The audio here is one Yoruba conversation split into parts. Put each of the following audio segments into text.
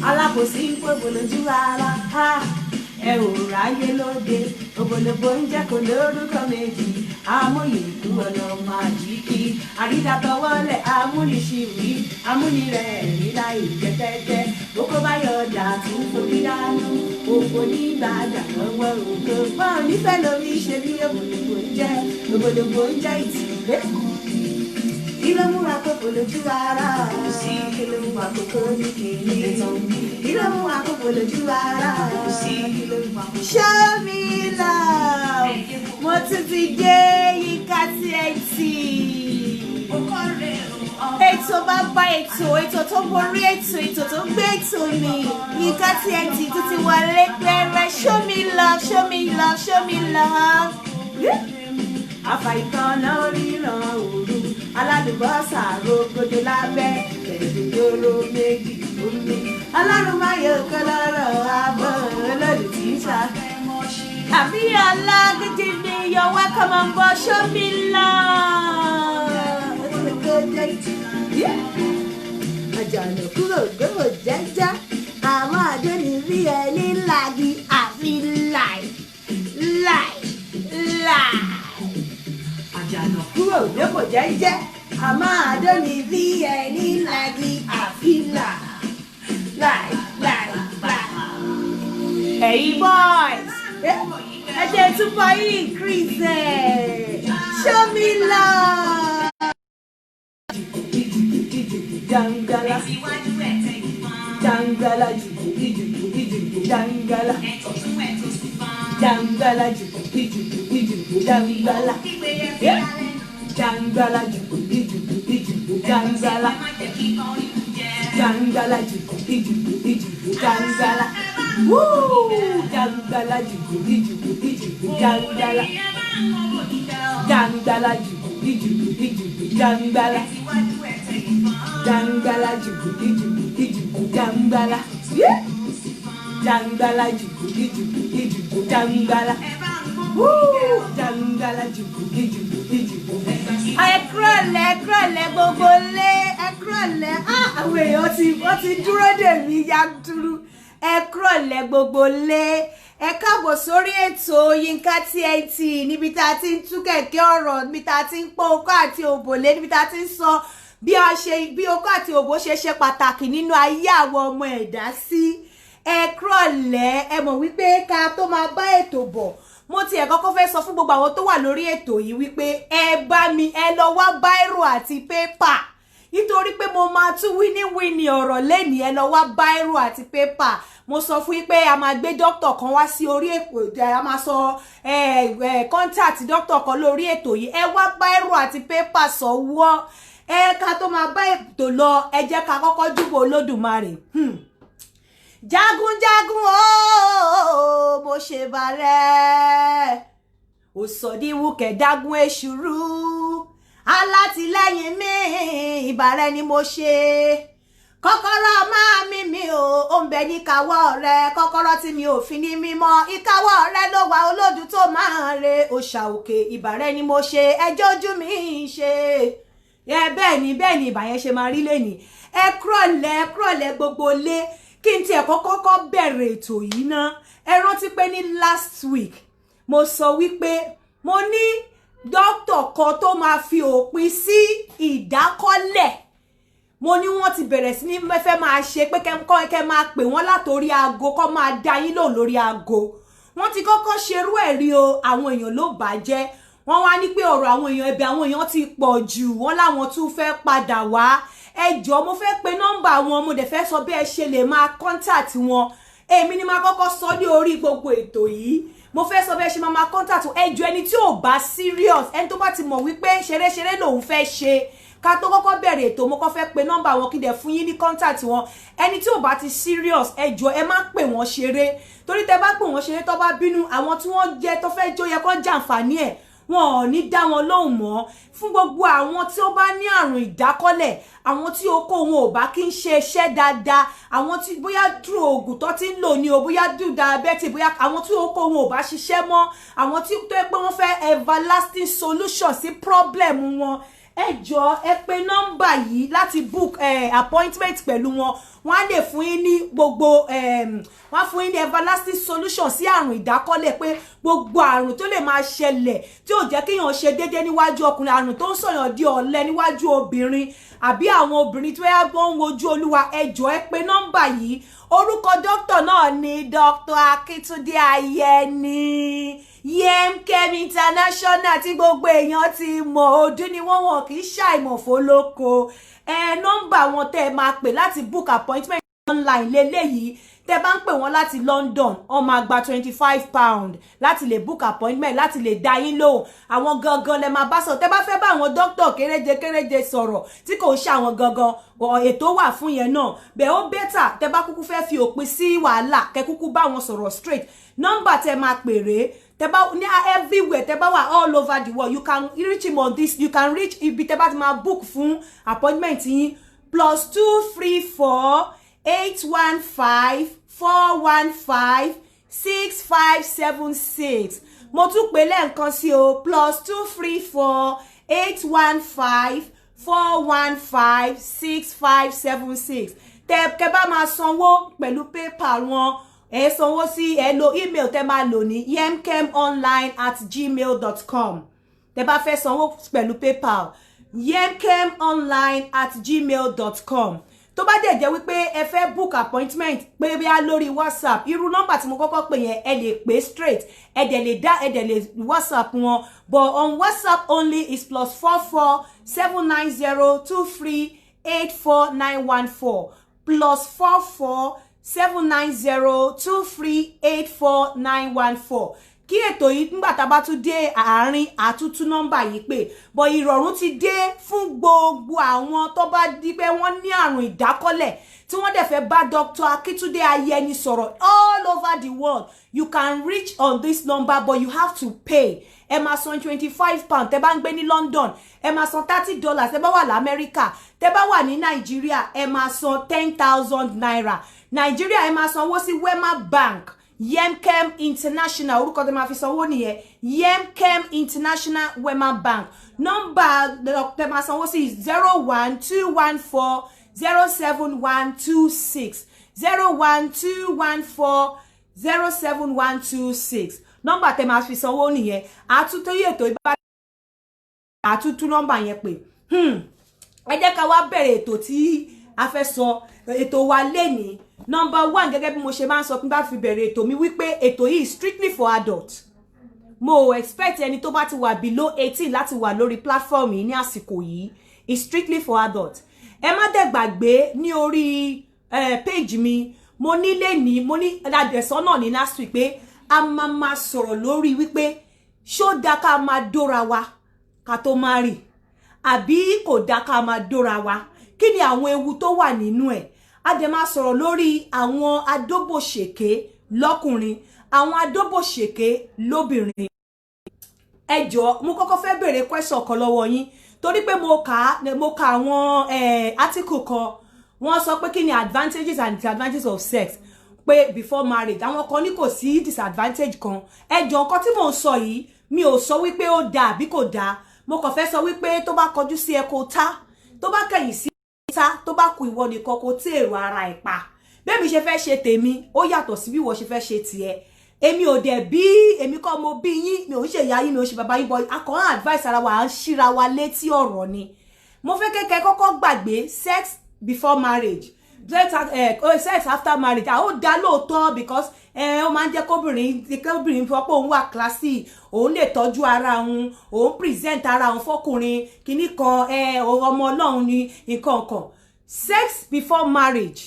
Alábòsí ń pòbò lójú ara ẹ ò ráyé lóde òbòlòbò ń jẹ́ kó lórúkọ méjì amóye ìlú ọlọ́mọ àjíkí àrídàtọwọ́lẹ̀ amúnisìwí amúnirẹ̀ nílá ìjẹ́tẹ́tẹ́ bókó bá yọjà tún forí dánú òfò nígbàdà lọ́wọ́ òkè bọ́ọ̀ nífẹ̀ẹ́ lórí ṣe bí òbòlòbò ń jẹ́ ìtìlẹ́. Ilo mu akoko lójú ara sí ilo mu akoko ní kìíní ilo mu akoko lójú ara sí ilo mu akoko. Show me love mo tún ti dé Yinka TNT ètò bàbá ètò tó borí ètò tó gbé ètò mi Yinka TNT tó ti wọlé pẹ́rẹ́ show me love show me love show me love. Àfàìkan náà ríran òru alálùbọ́sà rògbòdè lábẹ́ kẹ̀dùdóró méjì omi ọlọ́run máa yọ ọkọ lọ́rọ̀ abọ́ olódì tí ń sá. Àbí ọlá gidi ni you're welcome on board show me love. Àjànà kúrò gbòòrò jẹ́jẹ́ àwọn àdéhùn rí ẹni lági àfi láì. Àjànà kúrò gbòòrò jẹ́jẹ́ àmọ́ àdóni bí ẹni lági àfilà láì. Hey boys, ẹ jẹ́ túbọ̀ yìí increase show me love. Jangala jangala jangala jangala jangala jangala jangala jangala jangala woo jangala jangala jangala jangala jangala jangala jangala jangala woo jangala ẹ̀kúrọ̀lẹ́ gbogbo lé ẹ̀kúrọ̀lẹ́ àwọn èèyàn ti dúró dè mí yanturu ẹ̀kúrọ̀lẹ́ gbogbo lé ẹ káàbọ̀ sórí ètò Yinka TNT níbi tá a ti ń tú kẹ̀kẹ́ ọ̀rọ̀ níbi tá a ti ń pọ́ okó àti òbòlé níbi tá a ti ń sọ bí okó àti òbò ṣe pàtàkì nínú ayé àwọn ọmọ ẹ̀dá sí ẹ̀kúrọ̀lẹ́ ẹ mọ̀ wípé ká tó máa bá ètò bọ̀ mo ti ẹ̀ kọ́kọ́ fẹ́ sọ fún gbogbo àwọn tó wà lórí ètò yìí wípé ẹ lọ wá báírò àti pépà nítorí pé mo máa tún wíníwíní ọ̀rọ̀ lẹ́nìí ẹ lọ wá báírò àti pépà mo sọ fún yín pé a máa gbé dókítà kan wá sí orí ètò a máa sọ contact dókítà kan lórí ètò yìí ẹ wá báírò àti pépà sọ́wọ́ ká tó máa bá ètò lọ ẹ jẹ́ ká kọ́kọ́ júbọ Olódùmarè. Jagunjagun ooo mo ṣe bàrẹ̀ òsòdíwù kẹ̀dágún èṣùrú alátìlẹ́yìn mi ìbàrẹ̀ ni mo ṣe kọ́kọ́rọ́ máa mi ò ń bẹ ní ìkáwọ́ rẹ kọ́kọ́rọ́ tí mi ò fi ní mímọ́ ìkáwọ́ rẹ ló wà olódù tó máa re òṣà òkè ìbàrẹ̀ ni mo ṣe ẹjọ́ ojú mi ṣe bẹ́ẹ̀ ni ìbàyẹn ṣe máa rí lẹ́nìí ẹ kúrọ̀lẹ́ gbogbo lé kí n tiẹ̀ kọ́kọ́ bẹ̀rẹ̀ ètò yìí ná ẹ rántí pé ní last week mo sọ wípé mo ní dókítà kan tó máa fi òpin sí ìdákọ́lẹ̀ mo ní wọ́n ti bẹ̀rẹ̀ sí ní fẹ́ máa ṣe pé kẹ́ máa pè wọ́n látòrí aago kọ́ máa dá yín lò lórí aago wọ́n ti kọ́kọ́ ṣerú ẹ̀ rí o àwọn èèyàn ló bàjẹ́ wọ́n wá ní pé ọ̀rọ̀ àwọn èèyàn ẹ̀bẹ̀ àwọn èèyàn ti pọ̀ jù wọ́n láwọn tún fẹ́ padà wá ẹ jọ̀ọ́ mo fẹ́ pe nọ́mbà wọn mo dẹ̀ fẹ́ sọ bí ẹ ṣe lè máa contact wọn èmi ni máa kọ́kọ́ sọ ní orí gbogbo ètò yìí mo fẹ́ sọ bí ẹ ṣe máa contact ẹ jọ̀ọ́ ẹni tí ò bá serious ẹni tó bá ti mọ̀ wípé ṣeréṣeré lòun fẹ́ ṣe ká tó kọ́kọ́ bẹ̀rẹ̀ ètò mo kọ́ fẹ́ pe nọ́mbà wọn kí dẹ̀ fún yín ní contact wọn ẹni tí ò bá ti serious ẹ jọ̀ọ́ ẹ má pè wọ́n ṣeré torí tẹ́ bá pè wọ́n ṣeré tó bá bínú àwọn tí wọ́n jẹ́ tó fẹ́ jó yẹ kó jàǹfààní ẹ̀ wọn ò ní dá wọn lóhùn mọ́ fún gbogbo àwọn tí ó bá ní àrùn ìdákọ́lẹ̀ àwọn tí okó wọn ò bá kí ń ṣe iṣẹ́ dáadáa àwọn tí bóyá dúró oògùn tó ti ń lò ní o bóyá dúró diabetes bóyá àwọn tí okó wọn ò bá ṣiṣẹ́ mọ́ àwọn tí tó yẹ pé wọ́n fẹ́ everlasting solution sí problem wọn ẹ jọ̀ọ́ ẹ pè nọ́mbà yìí láti book appointment pẹ̀lú wọn wọ́n á lè fún yín ní gbogbo wọ́n á fún yín ní everlasting solution sí àrùn ìdákọ́lẹ̀ pé gbogbo àrùn tó lè máa ṣẹlẹ̀ tí ò jẹ́ kéèyàn ṣe déédéé níwájú ọkùnrin àrùn tó ń sọ̀yàn di ọ̀lẹ níwájú obìnrin àbí àwọn obìnrin tó yẹ gbọ́n ń wojú olúwa ẹ jọ̀ọ́ ẹ pè nọ́mbà yìí orúkọ dókítà náà ni Dr. Akitunde Ayeni Yemkem International tí gbogbo èèyàn ti mọ̀ ọdún ni wọ́n kì í ṣàìmọ̀ fólóko nọ́mbà wọn tẹ́ máa pè láti book appointment online lélẹ́yìí tẹ́ bá ń pè wọ́n láti London ó máa gba £25 láti lè book appointment láti lè dá yín lóhùn àwọn gangan lẹ máa bá sọ tẹ́ bá fẹ́ bá àwọn doctor kéréje sọ̀rọ̀ tí kò ń ṣe àwọn gangan ètò wà fún yẹn náà bẹ́ẹ̀ ó bẹ́tà tẹ́ bá kúkú fẹ́ fi òpin sí wàhálà kẹ́ kúkú bá wọn sọ̀rọ̀ straight nọ́mbà tẹ́ máa pèrè tẹ́ bá ní everywhere tẹ́ bá wà all over the world you can reach him on this you can reach ibi tẹ́ bá ti máa book fún appointment yín +234 815 415 6576 mo tún pè lẹ́ẹ̀kan sí o +234 815 415 6576 tẹ́ bá máa sanwó pẹ̀lú PayPal wọn ẹ sanwó sí ẹ lo email tẹ́ máa lò ní yemkemonline@gmail.com tẹ́ bá fẹ́ sanwó pẹ̀lú PayPal yemkemonline@gmail.com tó bá dẹ̀ jẹ́ wípé ẹ fẹ́ book appointment pé bí a lórí WhatsApp irú nọ́mbà tí mo kọ́kọ́ pè yẹn ẹ lè pè straight ẹ dẹ̀ lè WhatsApp wọn but on WhatsApp only is +44 790 23 84914 +44 790 23 84914 kí ètò yìí nígbà tá bá tún dé àárín àtútú nọ́mbà yìí pé bọ̀ ìrọ̀rùn ti dé fún gbogbo àwọn tó bá di pé wọ́n ní àrùn ìdákọ́lẹ̀ tí wọ́n dẹ̀ fẹ́ bá Dr. Akitunde Ayeni sọ̀rọ̀ all over the world you can reach on this number but you have to pay ẹ máa san £25 tẹ́ bá ń gbé ní London ẹ máa san $30 tẹ́ bá wà l'Amẹ́ríkà tẹ́ bá wà ní Nàìjíríà ẹ máa san 10,000 naira Nàìjíríà ẹ máa sanwó sí Wema Bank Yemkem International orúkọ tẹ́ máa fi sanwó nìyẹn Yemkem International Wema Bank nọ́mbà tẹ́ máa sanwó sí 01214 07126 01214 07126 nọ́mbà tẹ́ máa fi sanwó nìyẹn àtúntò ètò ìbá àtúntò nọ́mbà yẹn pé ẹ jẹ́ ká wá bẹ̀rẹ̀ ètò tí a fẹ́ sọ ètò wa lénìí number 1 gẹ́gẹ́ bí mo ṣe máa ń sọ pé bá fi bẹ̀rẹ̀ ètò mi wípé ètò yìí strictly for adults mo expect ẹni tó bá ti wà below 18 láti wà lórí platform yìí ní àsìkò yìí is strictly for adults ẹ má dẹ̀ gbàgbé ní orí page mi mo ní lénìí mo ní adẹ̀sán náà ní last week pé a máa sọ̀rọ̀ lórí wípé ṣó dá ká máa dóra wa ká tó máa rì àbí kò dá ká máa dóra wa kí ni àwọn ewu tó wà nínú ẹ̀ a dẹ̀ máa sọ̀rọ̀ lórí àwọn adóbòṣèké lọ́kùnrin àwọn adóbòṣèké lóbìnrin ẹ jọ̀ọ́ mo kọ́kọ́ fẹ́ béèrè question kan lọ́wọ́ yín torí pé mo kà àwọn article kan wọ́n sọ pé kí ni advantages and disadvantages of sex pé before marriage àwọn kan ní kò sí disadvantage kan ẹ jọ̀ọ́ nǹkan tí mò ń sọ yìí mi ò sọ wípé ó dáa àbí kò dáa mo kàn fẹ́ sọ wípé tó bá kọjú sí ẹ kó tá tó bá kẹ̀yìn sí ta tó bá kù ìwọ nìkan kó tí èrò ara ẹ̀ pa bẹ́ẹ̀mi ṣe fẹ́ ṣe tèmi ó yàtọ̀ sí bí ìwọ ṣe fẹ́ ṣe tiẹ̀ èmi ò dẹ̀ bí èmi kọ́ mo bí yín mi ò ń ṣe ìyá yín mi ò ṣe bàbá yín bọ́ akọ̀rán advice ara wa à ń ṣíra wa létí ọ̀rọ̀ ni mo fẹ́ kẹ́kẹ́ kọ́kọ́ gbàgbé sex before marriage sex after marriage ó dá lóòótọ́ because ó máa ń jẹ́ kóbìnrin fọ́ pé òun wà classy òun lè tọ́jú ara òun present ara òun fọ́kùnrin kìíní kan ọmọ ọlọ́run ni nǹkan kan sex before marriage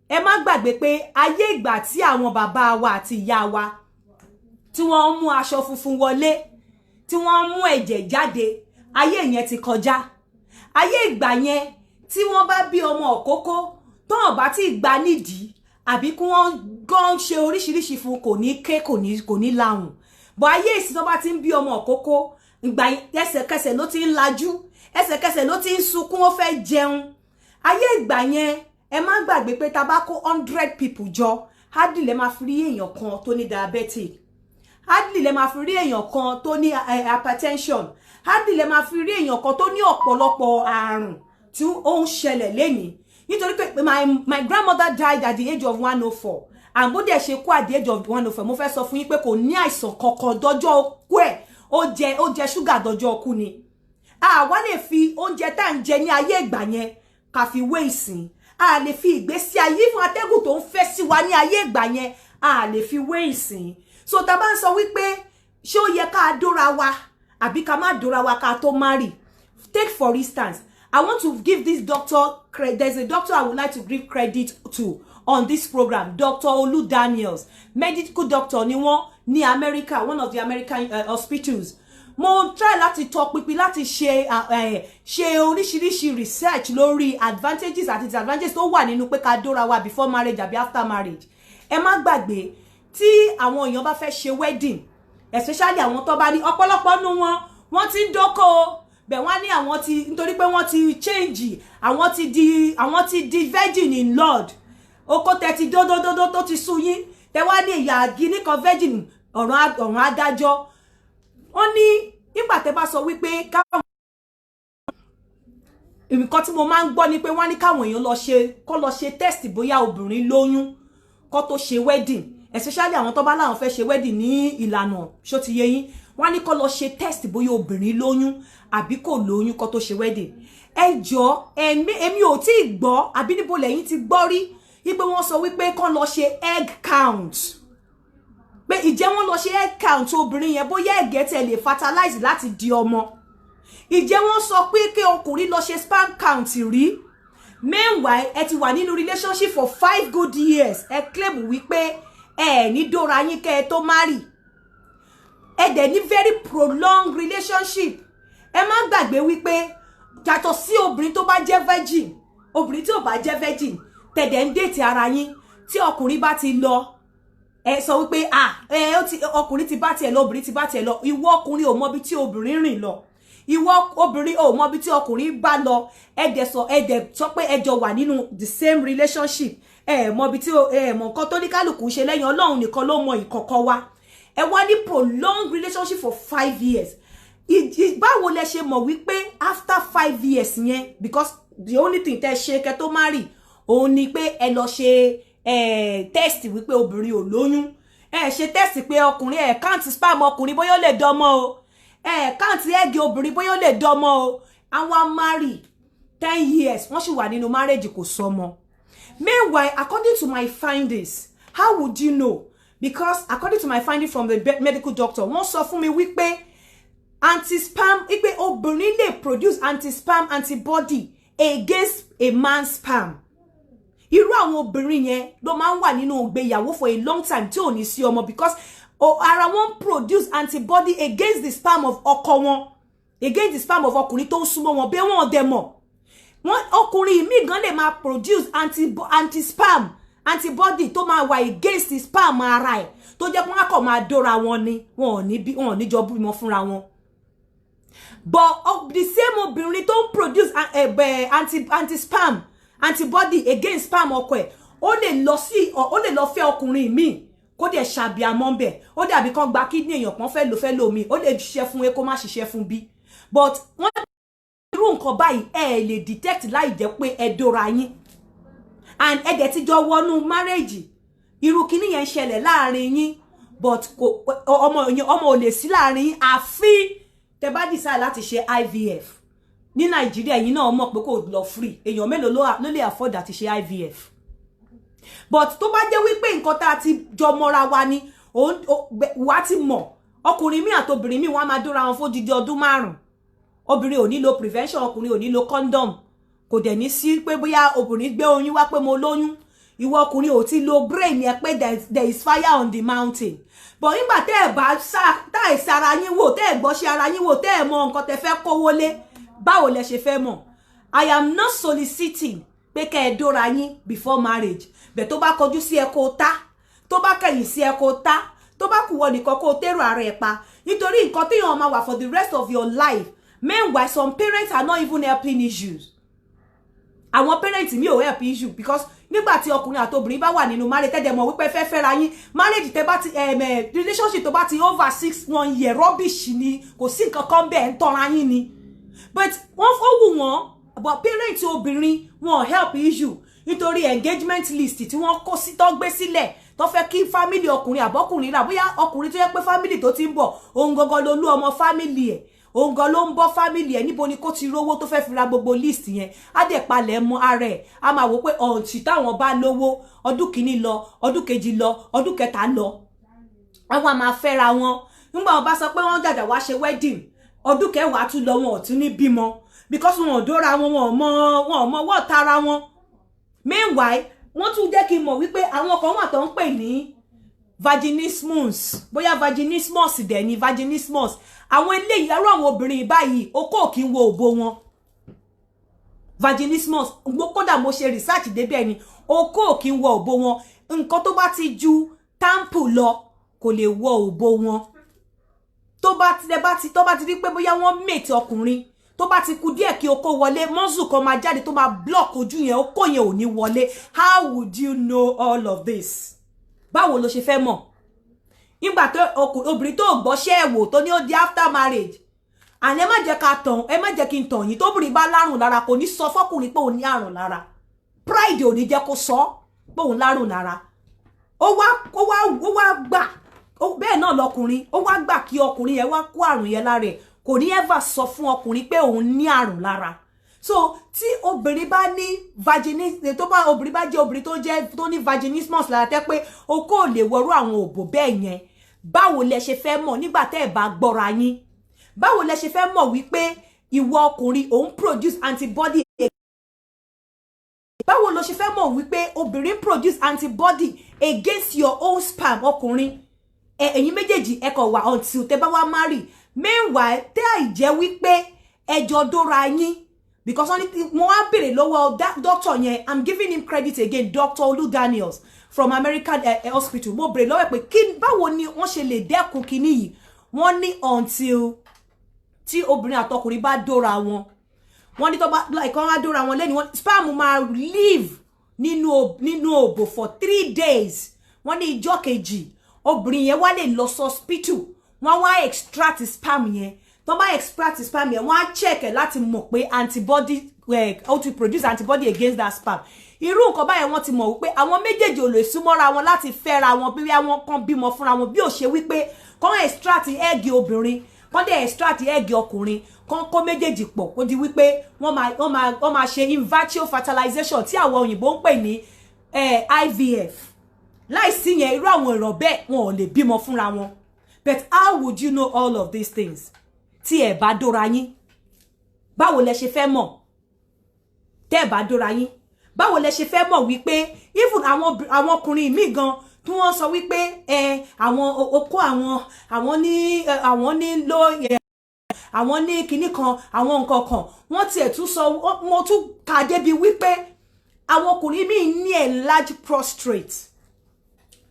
ẹ má gbàgbé pé ayé ìgbà tí àwọn bàbá wa àti ìyá wa tí wọ́n mú aṣọ funfun wọlé tí wọ́n mú ẹ̀jẹ̀ jáde ayé yẹn ti kọjá ayé ìgbà yẹn tí wọ́n bá bí ọmọ òkókó tọ́n bá ti gbà nídìí àbí kí wọ́n gan ṣe oríṣiríṣi fún kò ní ké kò ní láhùn bọ̀ ayé ìsìn tó bá ti ń bí ọmọ òkókó ìgbà ẹsẹ̀kẹsẹ̀ ló ti ń lajú ẹsẹ̀kẹsẹ̀ ló ti ń sunkún ó fẹ́ jẹun ayé ìgbà yẹn ẹ má gbàgbé pé tá bá kó 100 people jọ hardly lè máa fi rí èèyàn kan tó ní diabetic hardly lè máa fi rí èèyàn kan tó ní hypertension hardly lè máa fi rí èèyàn kan tó ní ọ̀pọ̀lọpọ̀ àrùn tí ó ń ṣẹlẹ̀ lénìí nítorí pé my grandmother died at the age of 104 and bó dẹ̀ ṣe kú at the age of 104 mo fẹ́ sọ fún yín pé kò ní àìsàn kankan dọjọ́ kú ẹ̀ ó jẹ ṣúgà dọjọ́ kú ni àwa lè fi oúnjẹ tá ń jẹ ní ayé ìgbà yẹn ká fi wé ìsìn a lè fi ìgbésí ayé fún atẹ́gùn tó ń fẹ́ sí wa ní ayé ìgbà yẹn a lè fi wé ìsìn so tá bá ń sọ wípé ṣé ó yẹ ká dóra wa àbí ká má dóra wa ká tó marry take for instance I want to give this doctor credit. There's a doctor I would like to give credit to on this program, Dr. Olu Daniels, medical doctor ni wọ́n ní America, one of the American hospitals. Mo try láti talk pípí láti ṣe oríṣiríṣi research lórí advantages àti disadvantages tó wà nínú pé ká dóra wa before marriage àbí after marriage. Ẹ má gbàgbé tí àwọn èèyàn bá fẹ́ ṣe wedding, especially àwọn tó bá ní ọ̀pọ̀lọpọ̀ nínú wọ́n ti ń dóko bẹ̀ wọ́n ní àwọn ti nítorí pé wọ́n ti change àwọn ti di virgin in Lord oko tẹ́ ti dódódódó tó ti sú yín tẹ́ wá ní ìyá gíní kan virgin ọ̀ràn adájọ́ wọ́n ní nígbà tẹ́ bá sọ wípé káwọn nǹkan tí mo máa ń gbọ́ ni pé wọ́n ní káwọn èèyàn lọ ṣe test bóyá obìnrin lóyún kó tó ṣe wedding especially àwọn tó bá láwọn fẹ́ ṣe wedding ní ìlànà ṣó ti yé yín wọ́n ní kó lọ ṣe test bóyá obìnrin lóyún àbí kò lóyún kó tó ṣe wedding ẹ jọ̀ọ́ èmi ò tí ì gbọ́ àbí níbo lẹ́yìn ti gbọ́ rí wípé wọ́n sọ wípé kó lọ ṣe egg count pé ìjẹ́ wọ́n lọ ṣe egg count obìnrin yẹn bóyá ẹ̀gẹ́ tẹ̀ lè fertilize láti di ọmọ ìjẹ́ wọ́n sọ pé kí ọkùnrin lọ ṣe sperm count rí meanwhile ẹ ti wà nínú relationship for 5 good years ẹ claim wípé ẹ ní dóra yín kẹ́ ẹ tó marry ẹ dẹ̀ ní very prolonged relationship ẹ má gbàgbé wípé yàtọ̀ sí obìnrin tó bá jẹ́ virgin obìnrin tí ò bá jẹ́ virgin tẹ̀dẹ̀ ń date ara yín tí ọkùnrin bá ti lọ ẹ sọ wípé ọkùnrin ti bá tiẹ̀ lọ obìnrin ti bá tiẹ̀ lọ ìwọ ọkùnrin ò mọbi tí obìnrin rìn lọ ìwọ obìnrin ò mọbi tí ọkùnrin bá lọ ẹ dẹ̀ sọ pé ẹ jọ wà nínú the same relationship ẹ mọbi tí ẹ mọ nǹkan tó ní kálukú ṣe lẹ́yìn Ọlọ́run nìkan ló mọ ìkọ̀kọ̀ wa ẹ wá ní prolonged relationship for 5 years báwo lẹ ṣe mọ̀ wípé after 5 years yẹn because the only thing tẹ́ ṣe kẹ́ tó marry òun ni pé ẹ lọ ṣe test wípé obìnrin ò lóyún ẹ ṣe test pé ọkùnrin ẹ count sperm ọkùnrin bóyá ó lè dọ́mọ o ẹ count egg obìnrin bóyá ó lè dọ́mọ o àwọn marry 10 years wọ́n sì wà nínú marriage kò sọmọ meanwhile according to my findings how would you know because according to my finding from the medical doctor wọ́n sọ fún mi wípé anti-sperm wípé obìnrin lè produce anti-sperm antibody against a man's sperm irú àwọn obìnrin yẹn ló máa ń wà nínú ìgbéyàwó for a long time tí ò ní sí ọmọ because ara wọn produce antibody against the sperm of ọkọ wọn against the sperm of ọkùnrin tó ń súnmọ́ wọn bí wọ́n dẹ̀ mọ̀ wọ́n ọkùnrin míì gan lè máa produce anti-sperm antibody tó máa wà against the sperm ara ẹ̀ tó jẹ́ pé wọ́n kàn máa dóra wọn ni wọn ò ní jọ bímọ fúnra wọn but the same obìnrin tó ń produce anti-sperm antibody against sperm ọkọ ẹ̀ ó lè lọ fẹ́ ọkùnrin míì kó dẹ̀ ṣàbíamọ́ ńbẹ̀ ó dàbí kan gba kidney èèyàn kan fẹ́ lò mí ó lè ṣiṣẹ́ fún A kó má ṣiṣẹ́ fún B but wọ́n irú nǹkan báyìí ẹ lè detect láì jẹ́ pé ẹ dóra yín and ẹ dẹ̀ ti jọ wọnú marriage irú kíní yẹn ṣẹlẹ̀ láàrin yín but ọmọ ò lè sí láàrin yín àfi tẹ́ bá decide láti ṣe IVF ní Nàìjíríà yín náà mọ̀ pé kò lọ free èèyàn mélòó ló lè afford àti ṣe IVF but tó bá jẹ́ wípé nǹkan tá ti jọ mọ́ra wa ni wá ti mọ̀ ọkùnrin mi àti obìnrin mi wọ́n máa dóra wọn fún dídí ọdún 5 obìnrin ò ní lo prevention ọkùnrin ò ní lo condom kò dẹ̀ ní sí pé bóyá obìnrin gbé oyún wá pé mo lóyún ìwọ ọkùnrin ò ti lo brain yẹn pé there is fire on the mountain but nígbà tẹ́ ẹ bá tá ẹ sara yín wò tẹ́ ẹ gbọ́ ṣe ara yín wò tẹ́ ẹ mọ nǹkan tẹ́ fẹ́ kówó lé báwo lẹ ṣe fẹ́ mọ̀ I am not soliciting pé kẹ́ ẹ dóra yín before marriage bẹ́ẹ̀ tó bá kọjú sí ẹ kó tá tó bá kẹ̀yìn sí ẹ kó tá tó bá kù wọ nìkan kó tẹ́rù ara ẹ̀ pa nítorí nǹkan téèyàn máa wà for the rest of your life. Meanwhile, some parents are not even helping issues. Àwọn parents mi ò help issue because nígbà tí ọkùnrin àti obìnrin bá wà nínú marriage tẹ́dẹ̀ mọ̀ wípé fẹ́ fẹ́ra yín marriage tẹ́ bá ti relationship tó bá ti over 1 year rubbish ni kò sí nǹkan kan bẹ́ẹ̀ ń tọ́ra yín ni. But wọ́n fọwọ́ wọn but parents obìnrin wọn help issue nítorí engagement list tí wọ́n kó sí tó gbé sílẹ̀ tó fẹ́ kí family ọkùnrin àbọ́kùnrin rà bóyá ọkùnrin tó yẹ pé family tó ti ń bọ̀ òun gangan ló lú ọmọ family ẹ̀ òun gan ló ń bọ́ family ẹ̀ níbo ni kó ti rówó tó fẹ́ fi ra gbogbo list yẹn á dẹ̀ palẹ̀ mọ́ ara ẹ̀ á máa wò pé ọ̀ǹtì táwọn bá lówó ọdún kìíní lọ ọdún kejì lọ ọdún kẹta lọ àwọn máa fẹ́ra wọn nígbà wọn bá sọ pé wọ́n jàjà wá ṣe wedding ọdún kẹwàá tún lọ wọn ò tún ní bímọ because wọn ò dóra wọn wọn ò mọ wọ́ọ̀ tara wọn. Meanwhile wọ́n tún jẹ́ kí n mọ̀ wípé àwọn kan wà tó ń pè ní vaginismus bóyá vaginismus dẹ̀ ni vaginismus àwọn eléyìí arú àwọn obìnrin báyìí okó kì í wo òbò wọn vaginismus kódà mo ṣe research débẹ̀ ni okó kì í wo òbò wọn nǹkan tó bá ti ju tampu lọ kò lè wo òbò wọn tó bá ti rí pé bóyá wọ́n mate ọkùnrin tó bá ti kù díẹ̀ kí okó wọlé mọ́sù kan máa jáde tó máa block ojú yẹn okó yẹn ò ní wọlé. How would you know all of this? Báwo ló ṣe fẹ́ mọ̀ nígbà tó obìnrin tó gbọ́ṣẹ́ ẹ̀wò tó ní ó di after marriage àní ẹ má jẹ́ kí n tàn yín tóbìnrin bá lárùn lára kò ní sọ fọ́kùnrin pé òun ní àrùn lára pride ò ní jẹ́ kó sọ pé òun lárùn lára ó wá gbà bẹ́ẹ̀ náà lọkùnrin ó wá gbà kí ọkùnrin yẹn wá kó àrùn yẹn lára ẹ̀ kò ní ever sọ fún ọkùnrin pé òun ní àrùn lára. So tí obìnrin bá ní vaginismus obìnrin bá jẹ́ obìnrin tó ní vaginismus lára tẹ́ pé o kò lè wọrú àwọn òbò bẹ́ẹ̀ yẹn báwo lẹ ṣe fẹ́ mọ̀ nígbà tẹ́ ẹ bá gbọ́ra yín báwo lẹ ṣe fẹ́ mọ̀ wípé ìwọ ọkùnrin òun produce antibody báwo ló ṣe fẹ́ mọ̀ wípé obìnrin produce antibody against your own sperm ọkùnrin ẹ̀yin méjèèjì ẹ kàn wà until tẹ́ bá wá marry. Meanwhile tẹ́ àìjẹ́ wípé ẹjọ́ dóra yín because mo wá bèrè lọ́wọ́ doctor yẹn I'm giving him credit again Dr. Olu Daniels from American hospital mo bèrè lọ́wọ́ pé báwo ni wọ́n ṣe lè dẹ́kun kíní yìí wọ́n ní until tí obìnrin àtọkùnrin bá dóra wọn wọ́n ní tó bá like wọ́n á dóra wọn lẹ́ni wọ́n sperm máa live nínú òbò for 3 days wọ́n ní ìjọ́ kejì obìnrin yẹn wá lè lọ hospital wọ́n wá extract sperm yẹn tó bá extract sperm yẹn wọ́n á check ẹ̀ láti mọ̀ pé antibody how to produce antibody against that sperm irú nǹkan báyẹn wọ́n ti mọ̀ wípé àwọn méjèèjì ò lè súnmọ́ra wọn láti fẹ́ra wọn bí wọ́n kàn bímọ fúnra wọn bí ó ṣe wípé kàn extract egg obìnrin kàn dé extract egg ọkùnrin kàn kó méjèèjì pọ̀ kó di wípé wọ́n máa ṣe in vitro fertilization tí àwọn òyìnbó ń pè ní IVF láìsí yẹn irú àwọn ìran bẹ́ẹ̀ wọn ò lè bímọ fúnra wọn. But how would you know all of these things? Tí ẹ bá dóra yín. Báwo lẹ ṣe fẹ́ mọ̀? Tẹ́ ẹ bá dóra yín. Báwo lẹ ṣe fẹ́ mọ̀ wípé even àwọn ọkùnrin míì gan tí wọ́n sọ wípé àwọn okó àwọn ní kinní kan àwọn nǹkan kan wọ́n tiẹ̀ tún sọ wọ́n tún kà débi wípé àwọn ọkùnrin míì ní enlarged prostate.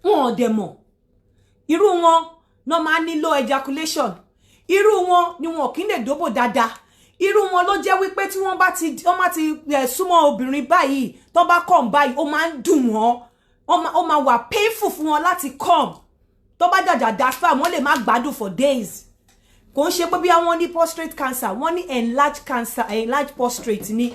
Wọn ò dẹ̀ mọ̀. Irú wọn no máa ní low ejaculation irú wọn ni wọn kì í lè dóbò dáadáa irú wọn ló jẹ́ wípé tí wọ́n bá ti súnmọ́ obìnrin báyìí tó bá come báyìí ó máa ń dùn wọ́n ó máa wà painful fún wọn láti come tó bá jàjà dá sperm wọ́n lè má gbádùn for days kò ń ṣe pé bí wọ́n ní prostate cancer wọ́n ní enlarged prostate ni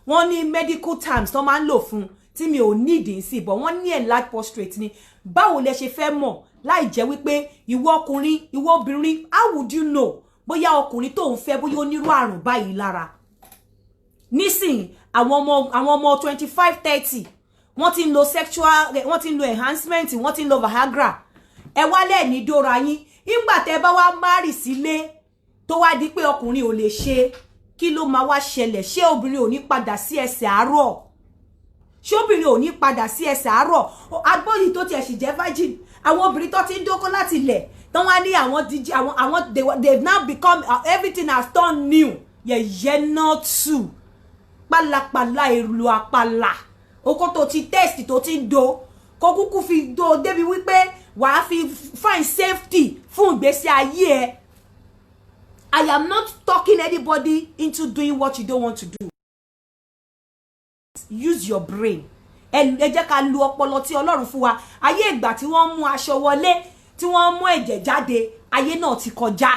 wọ́n ní medical terms tó máa ń lò fún tí mi ò need sí but wọ́n ní enlarged prostate ni báwo lẹ ṣe fẹ́ mọ̀ láì jẹ́ wípé ìwọ ọkùnrin ìwọ obìnrin how would you know bóyá ọkùnrin tó ń fẹ́ bóyá ó nírú àrùn báyìí lára nísìn àwọn ọmọ 25-30 wọ́n ti ń lo sexual wọ́n ti ń lo enhancement wọ́n ti ń lo Viagra ẹ wálẹ̀ ní dóra yín nígbà tẹ́ bá wá marry sílé tó wá di pé ọkùnrin ò lè ṣe kí ló máa wá ṣẹlẹ̀ ṣé obìnrin ò ní padà sí ẹsẹ̀ àárọ̀ ṣé obìnrin ò ní padà sí ẹsẹ̀ àárọ̀ agbóyìn tó tiẹ̀ sì jẹ́ virgin àwọn obìnrin tó ti ń dóko láti ilẹ̀ tán wá ní they've now become everything has turned new yẹ̀yẹ́ náà tù pálapàla èlò àpàlà oko tó ti test tó ti do kó kúkú fi do débi wípé wàá fi find safety fún ìgbésí ayé ẹ. I am not talking anybody into doing what you don't want to do. Use your brain. Ẹ jẹ́ ká lu ọpọlọ tí Ọlọ́run fún wa. Ayé ìgbà tí wọ́n mú aṣọ wọlé, tí wọ́n mú ẹ̀jẹ̀ jáde, ayé náà ti kọjá.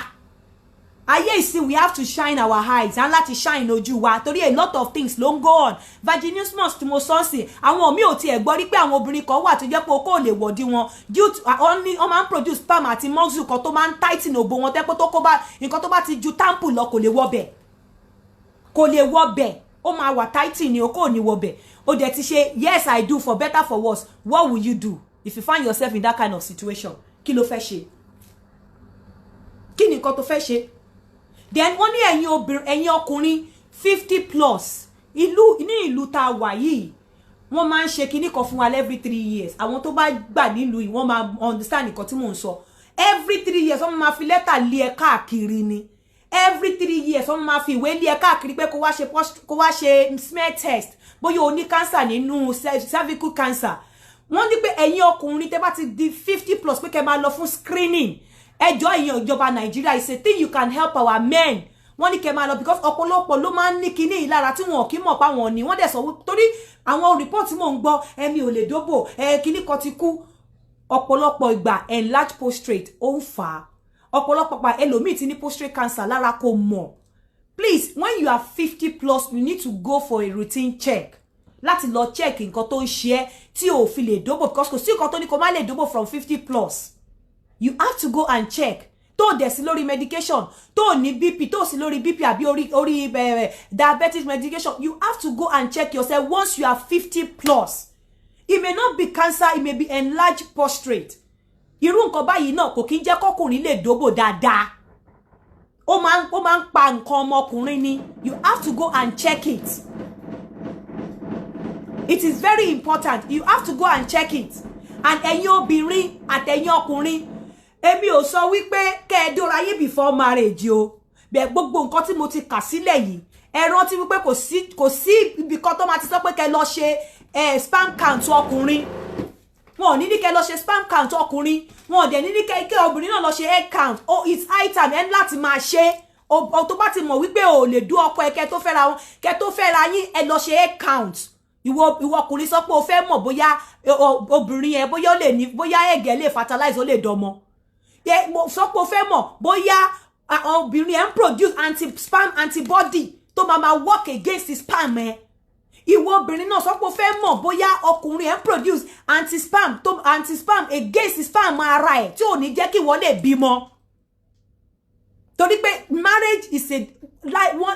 Ayé ìsìn, we have to shine our eyes and láti shine ojú wa torí a lot of things ló ń go on. Vaginismus tí mo sọ sí, àwọn mi ò tiẹ̀ gbọ́ rí pé àwọn obìnrin kan wà tó jẹ́ pé okó lè wọ̀dí wọn due to only wọ́n máa ń produce sperm àti muscle kan tó máa ń tighten òbò wọn tẹ́ pé tó kó bá nǹkan tó bá ti ju tampu lọ kò lè wọbẹ̀. Kò lè wọbẹ̀. Ó máa wà tighten ni okó ò ní wọbẹ̀. Ó dẹ̀ ti ṣe yes I do for better for worse. What will you do if you find yourself in that kind of situation? Kí ló fẹ́ ṣe? Kí ni nǹkan tó fẹ́ ṣe? Then wọ́n ní ẹ̀yin ọkùnrin 50 plus ní ìlú tá wà yìí wọ́n máa ń ṣe kinní kan fún wa every 3 years. Àwọn tó bá gbà nílùú yìí wọ́n máa understand nǹkan tí mò ń sọ. Every 3 years wọ́n máa fi lẹ́tà lé ẹ káàkiri ni. Every 3 years wọ́n máa fi ìwé lé ẹ káàkiri pé kó wá ṣe smear test bóyá o ní cancer nínú cervical cancer. Wọ́n ní pé ẹ̀yin ọkùnrin tẹ́ bá ti di 50 plus pé kẹ́ máa lọ fún screening. Ẹjọ́ ìyẹn ìjọba Nàìjíríà is a thing you can help our men. Wọ́n ní kẹ́ máa lọ because ọ̀pọ̀lọpọ̀ ló máa ń ní kinní ìlara tí wọn kì í mọ̀ pa wọn ni wọ́n dẹ̀ sọ torí àwọn report tí mò ń gbọ́ ẹ̀mí ò lè dóbò kinní kan ti kú ọ̀pọ̀lọpọ̀ ìgbà enlarged prostate ó ń fà á ọ̀pọ̀lọpọ̀ pa ẹlòmíì tí ní prostate cancer lára kò mọ̀. Please, when you are 50 plus, you need to go for a routine check. Láti lọ check nǹkan tó ń ṣe ẹ́ tí ò fi lè dóbò because kò sí nǹkan tó ní kó má lè dóbò from 50 plus. You have to go and check. Tó dẹ̀ sí lórí medication, tó ní BP, tó sí lórí BP àbí orí diabetes medication. You have to go and check yourself once you are 50 plus. It may not be cancer, it may be enlarged prostate. Irú nǹkan báyìí náà kò kí ń jẹ́ kọ́kùnrin lè dóbò dáadáa. Ó máa ń pa nǹkan ọmọkùnrin ni. You have to go and check it. It is very important. You have to go and check it. And ẹ̀yin obìnrin àtẹ̀yin ọkùnrin, èmi ò sọ wípé kẹ́ ẹ dóra yín before marriage o. Bẹ́ẹ̀ gbogbo nǹkan tí mo ti kà sílẹ̀ yìí, ẹ rántí wípé kò sí ibi kan tó máa ti sọ pé kẹ́ lọ ṣe sperm count ọkùnrin. Wọn ò ní kẹ́ lọ ṣe sperm count ọkùnrin. Wọn ò dẹ̀ ní kẹ́ obìnrin náà lọ ṣe egg count. Oh, it's high time ẹ láti máa ṣe. O tó bá ti mọ̀ wípé o lè dú ọkọ ẹ kẹ́ tó fẹ́ra yín ẹ lọ ṣe egg count. Ìwọ ọkùnrin sọ pé o fẹ́ mọ̀ bóyá obìnrin ẹ bóyá ó lè ní bóyá egg ẹ lè fertilize ó lè dọmọ. Sọ pé o fẹ́ mọ̀ bóyá obìnrin ẹ ń produce anti-sperm antibody tó máa work against the sperm ẹ. Ìwọ obìnrin náà sọ pé o fẹ́ mọ̀ bóyá ọkùnrin ẹ ń produce anti-sperm against the sperm ara ẹ tí ò ní jẹ́ kí wọ́n lè bímọ. Torí pé marriage is a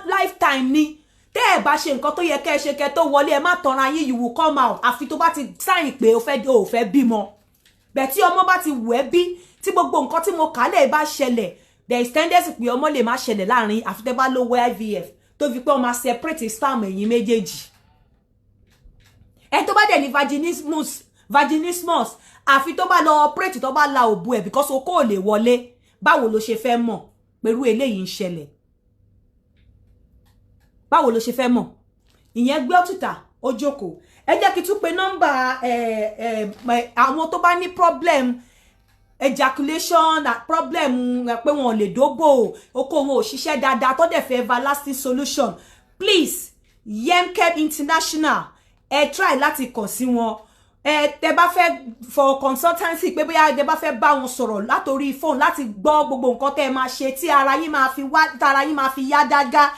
lifetime ni. Tẹ́ ẹ bá ṣe nǹkan tó yẹ kẹ́ ṣe kẹ́ tó wọlé ẹ má tanra yín, you will come out àfi tó bá ti sign pé o fẹ́ bímọ. Bẹ́ẹ̀ tí ọmọ bá ti wù ẹ́ bí tí gbogbo nǹkan tí mo kà lẹ̀ bá ṣẹlẹ̀, there is tendency pé ọmọ lè má ṣẹlẹ̀ láàrin àfi tẹ́ bá lówó IVF tó fi pé ó máa separate sperm ẹ̀yin méjèèjì. Ẹ tó bá dẹ̀ ní vaginismus àfi tó bá lọ operate tó bá la òbú ẹ̀ because okó ò lè wọlé. Báwo ló ṣe fẹ́ mọ̀ pẹ̀lú eléyìí ń ṣẹlẹ̀? Báwo ló ṣe fẹ́ mọ̀? Ìyẹn gbé òtútà ó jókòó. Ẹ jẹ́ kí tún pé nọ́mbà àwọn tó bá ní problem ejaculation problem pé wọn ò lè dóbò okó wọn ò ṣiṣẹ́ dáadáa tó dẹ̀ fẹ́ everlasting solution. Please, Yemkem International try láti kàn sí wọn. Tẹ́ bá fẹ́ for consultancy pé bóyá tẹ́ bá fẹ́ bá wọn sọ̀rọ̀ látorí phone láti gbọ́ gbogbo nǹkan tẹ́ máa ṣe tí ara yín máa fi yá dáadáa.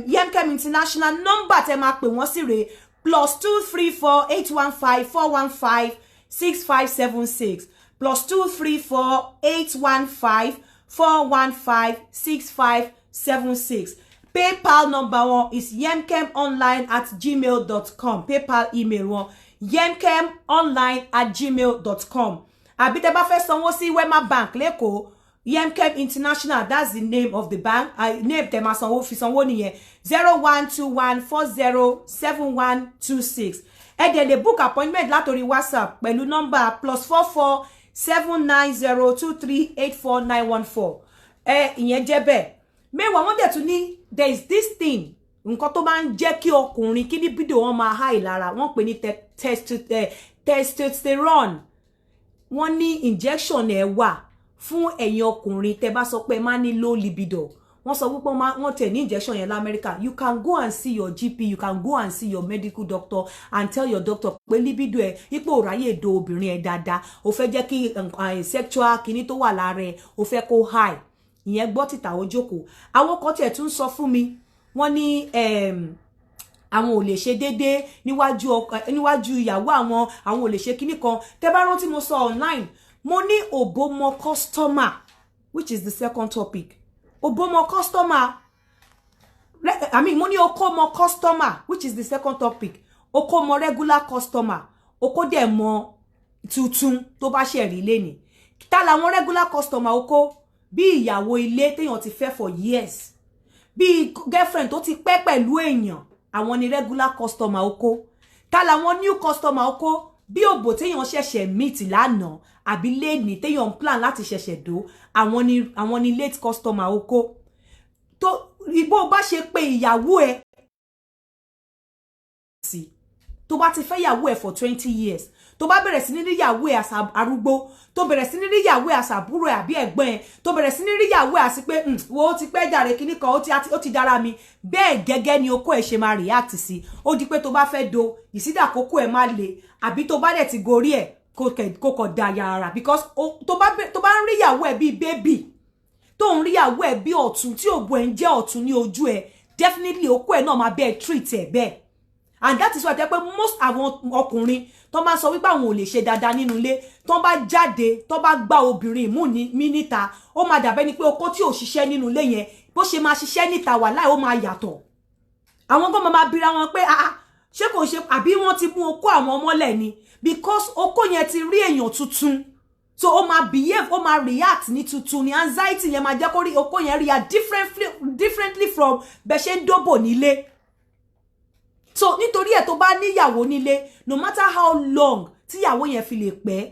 Yemkem International number tẹ́ máa pè wọ́n sí rèé +234 815 415 6576 +234 815 415 6576. PayPal number one is yemkemonline@gmail.com. PayPal email one yemkemonline@gmail.com. Àbí tẹ́ bá fẹ́ sanwó sí Wema Bank lẹ́kọ̀ọ́, Yemkem International, that's the name of the bank. Name tẹ́ máa sanwó fi sanwó nìyẹn 0121407126. Ẹ dẹ̀ lè book appointment látorí WhatsApp pẹ̀lú number +44 7902384 914. Ìyẹn jẹ́ bẹ́ẹ̀. Meanwhile, wọ́n dẹ̀ tún ní there is this thing nǹkan tó bá ń jẹ́ kí ọkùnrin kí libido wọn máa high lára wọ́n pè ní testosterone. Wọ́n ní injection ẹ̀ wà fún ẹ̀yin ọkùnrin tẹ́ bá sọ pé má ní low libido. Wọ́n sọ wípé wọ́n tẹ̀ ní injection yẹn l'America. You can go and see your GP, you can go and see your medical doctor and tell your doctor pé libido ẹ̀ ipò òráyè do obìnrin ẹ̀ dáadáa. Ó fẹ́ jẹ́ kí sexual kíní tó wà lára ẹ̀ ó fẹ́ kó high. Ìyẹn gbọ́ tìta ó jókòó. Àwọn kan tiẹ̀ tún sọ fún mi. Wọ́n ní àwọn ò lè ṣe déédéé níwájú ìyàwó àwọn ò lè ṣe kíní kan. Tẹ́ bá rántí mo sọ online, mo ní òbómọ customer, which is the second topic. Òbómọ customer, mo ní okómọ customer, which is the second topic. Okómọ regular customer, okó dẹ̀ mọ tuntun tó bá ṣe rí léni. Ta làwọn regular customer okó? Bí ìyàwó ilé téèyàn ti fẹ́ for years. Bí girlfriend tó ti pẹ́ pẹ̀lú èèyàn, àwọn ni regular customer oko. Ta làwọn new customer oko? Bí òbò téèyàn ṣẹ̀ṣẹ̀ meet lánàá àbí lẹ́ni téèyàn plan láti ṣẹ̀ṣẹ̀ dó, àwọn ni late customer oko. Tó ibo bá ṣe pé ìyàwó ẹ̀ sí tó bá ti fẹ́ ìyàwó ẹ̀ for 20 years, tó bá bẹ̀rẹ̀ sí ní rí ìyàwó ẹ̀ as arúgbó, tó bẹ̀rẹ̀ sí ní rí ìyàwó ẹ̀ as àbúrò ẹ̀ àbí ẹ̀gbọ́n ẹ̀, tó bẹ̀rẹ̀ sí ní rí ìyàwó ẹ̀ as pé wo ti pẹ́ jàre kíní kan ó ti dára mi, bẹ́ẹ̀ gẹ́gẹ́ ni okó ẹ̀ ṣe máa react sí. Ó di pé tó bá fẹ́ do ìsídà kókó ẹ̀ máa le àbí tó bá dẹ̀ ti gorí ẹ̀ kó kọ̀ da yàrá, because tó bá ń rí ìyàwó ẹ̀ bí baby, tó ń rí ìyàwó ẹ̀ bí ọ̀tún tí òbò ẹ̀ ń jẹ́ ọ̀tún ní ojú ẹ̀, definitely okó ẹ̀ náà máa bẹ́ẹ̀ treat ẹ̀ bẹ́ẹ̀. And that is why tẹ́ pé most àwọn ọkùnrin tó máa sọ wípé àwọn ò lè ṣe dáadáa nínú ilé, tó bá jáde tó bá gbá obìnrin mú ní níta, ó máa dàbẹ́ ni pé okó tí ò ṣiṣẹ́ nínú ilé yẹn bó ṣe máa ṣiṣẹ́ níta wàláhì ó máa yàtọ̀. Àwọn gan máa bira wọn pé ṣé kò ṣe àbí wọ́n ti mú okó àwọn mọ́lẹ̀ ni, because okó yẹn ti rí èèyàn tuntun, so ó máa behave, ó máa react ní tuntun, ní anxiety yẹn máa jẹ́ kó rí okó yẹn react differently from bẹ́ ṣe ń dóbò nílé. So nítorí ẹ̀ tó bá níyàwó nílé, no matter how long tíyàwó yẹn fi lè pẹ́,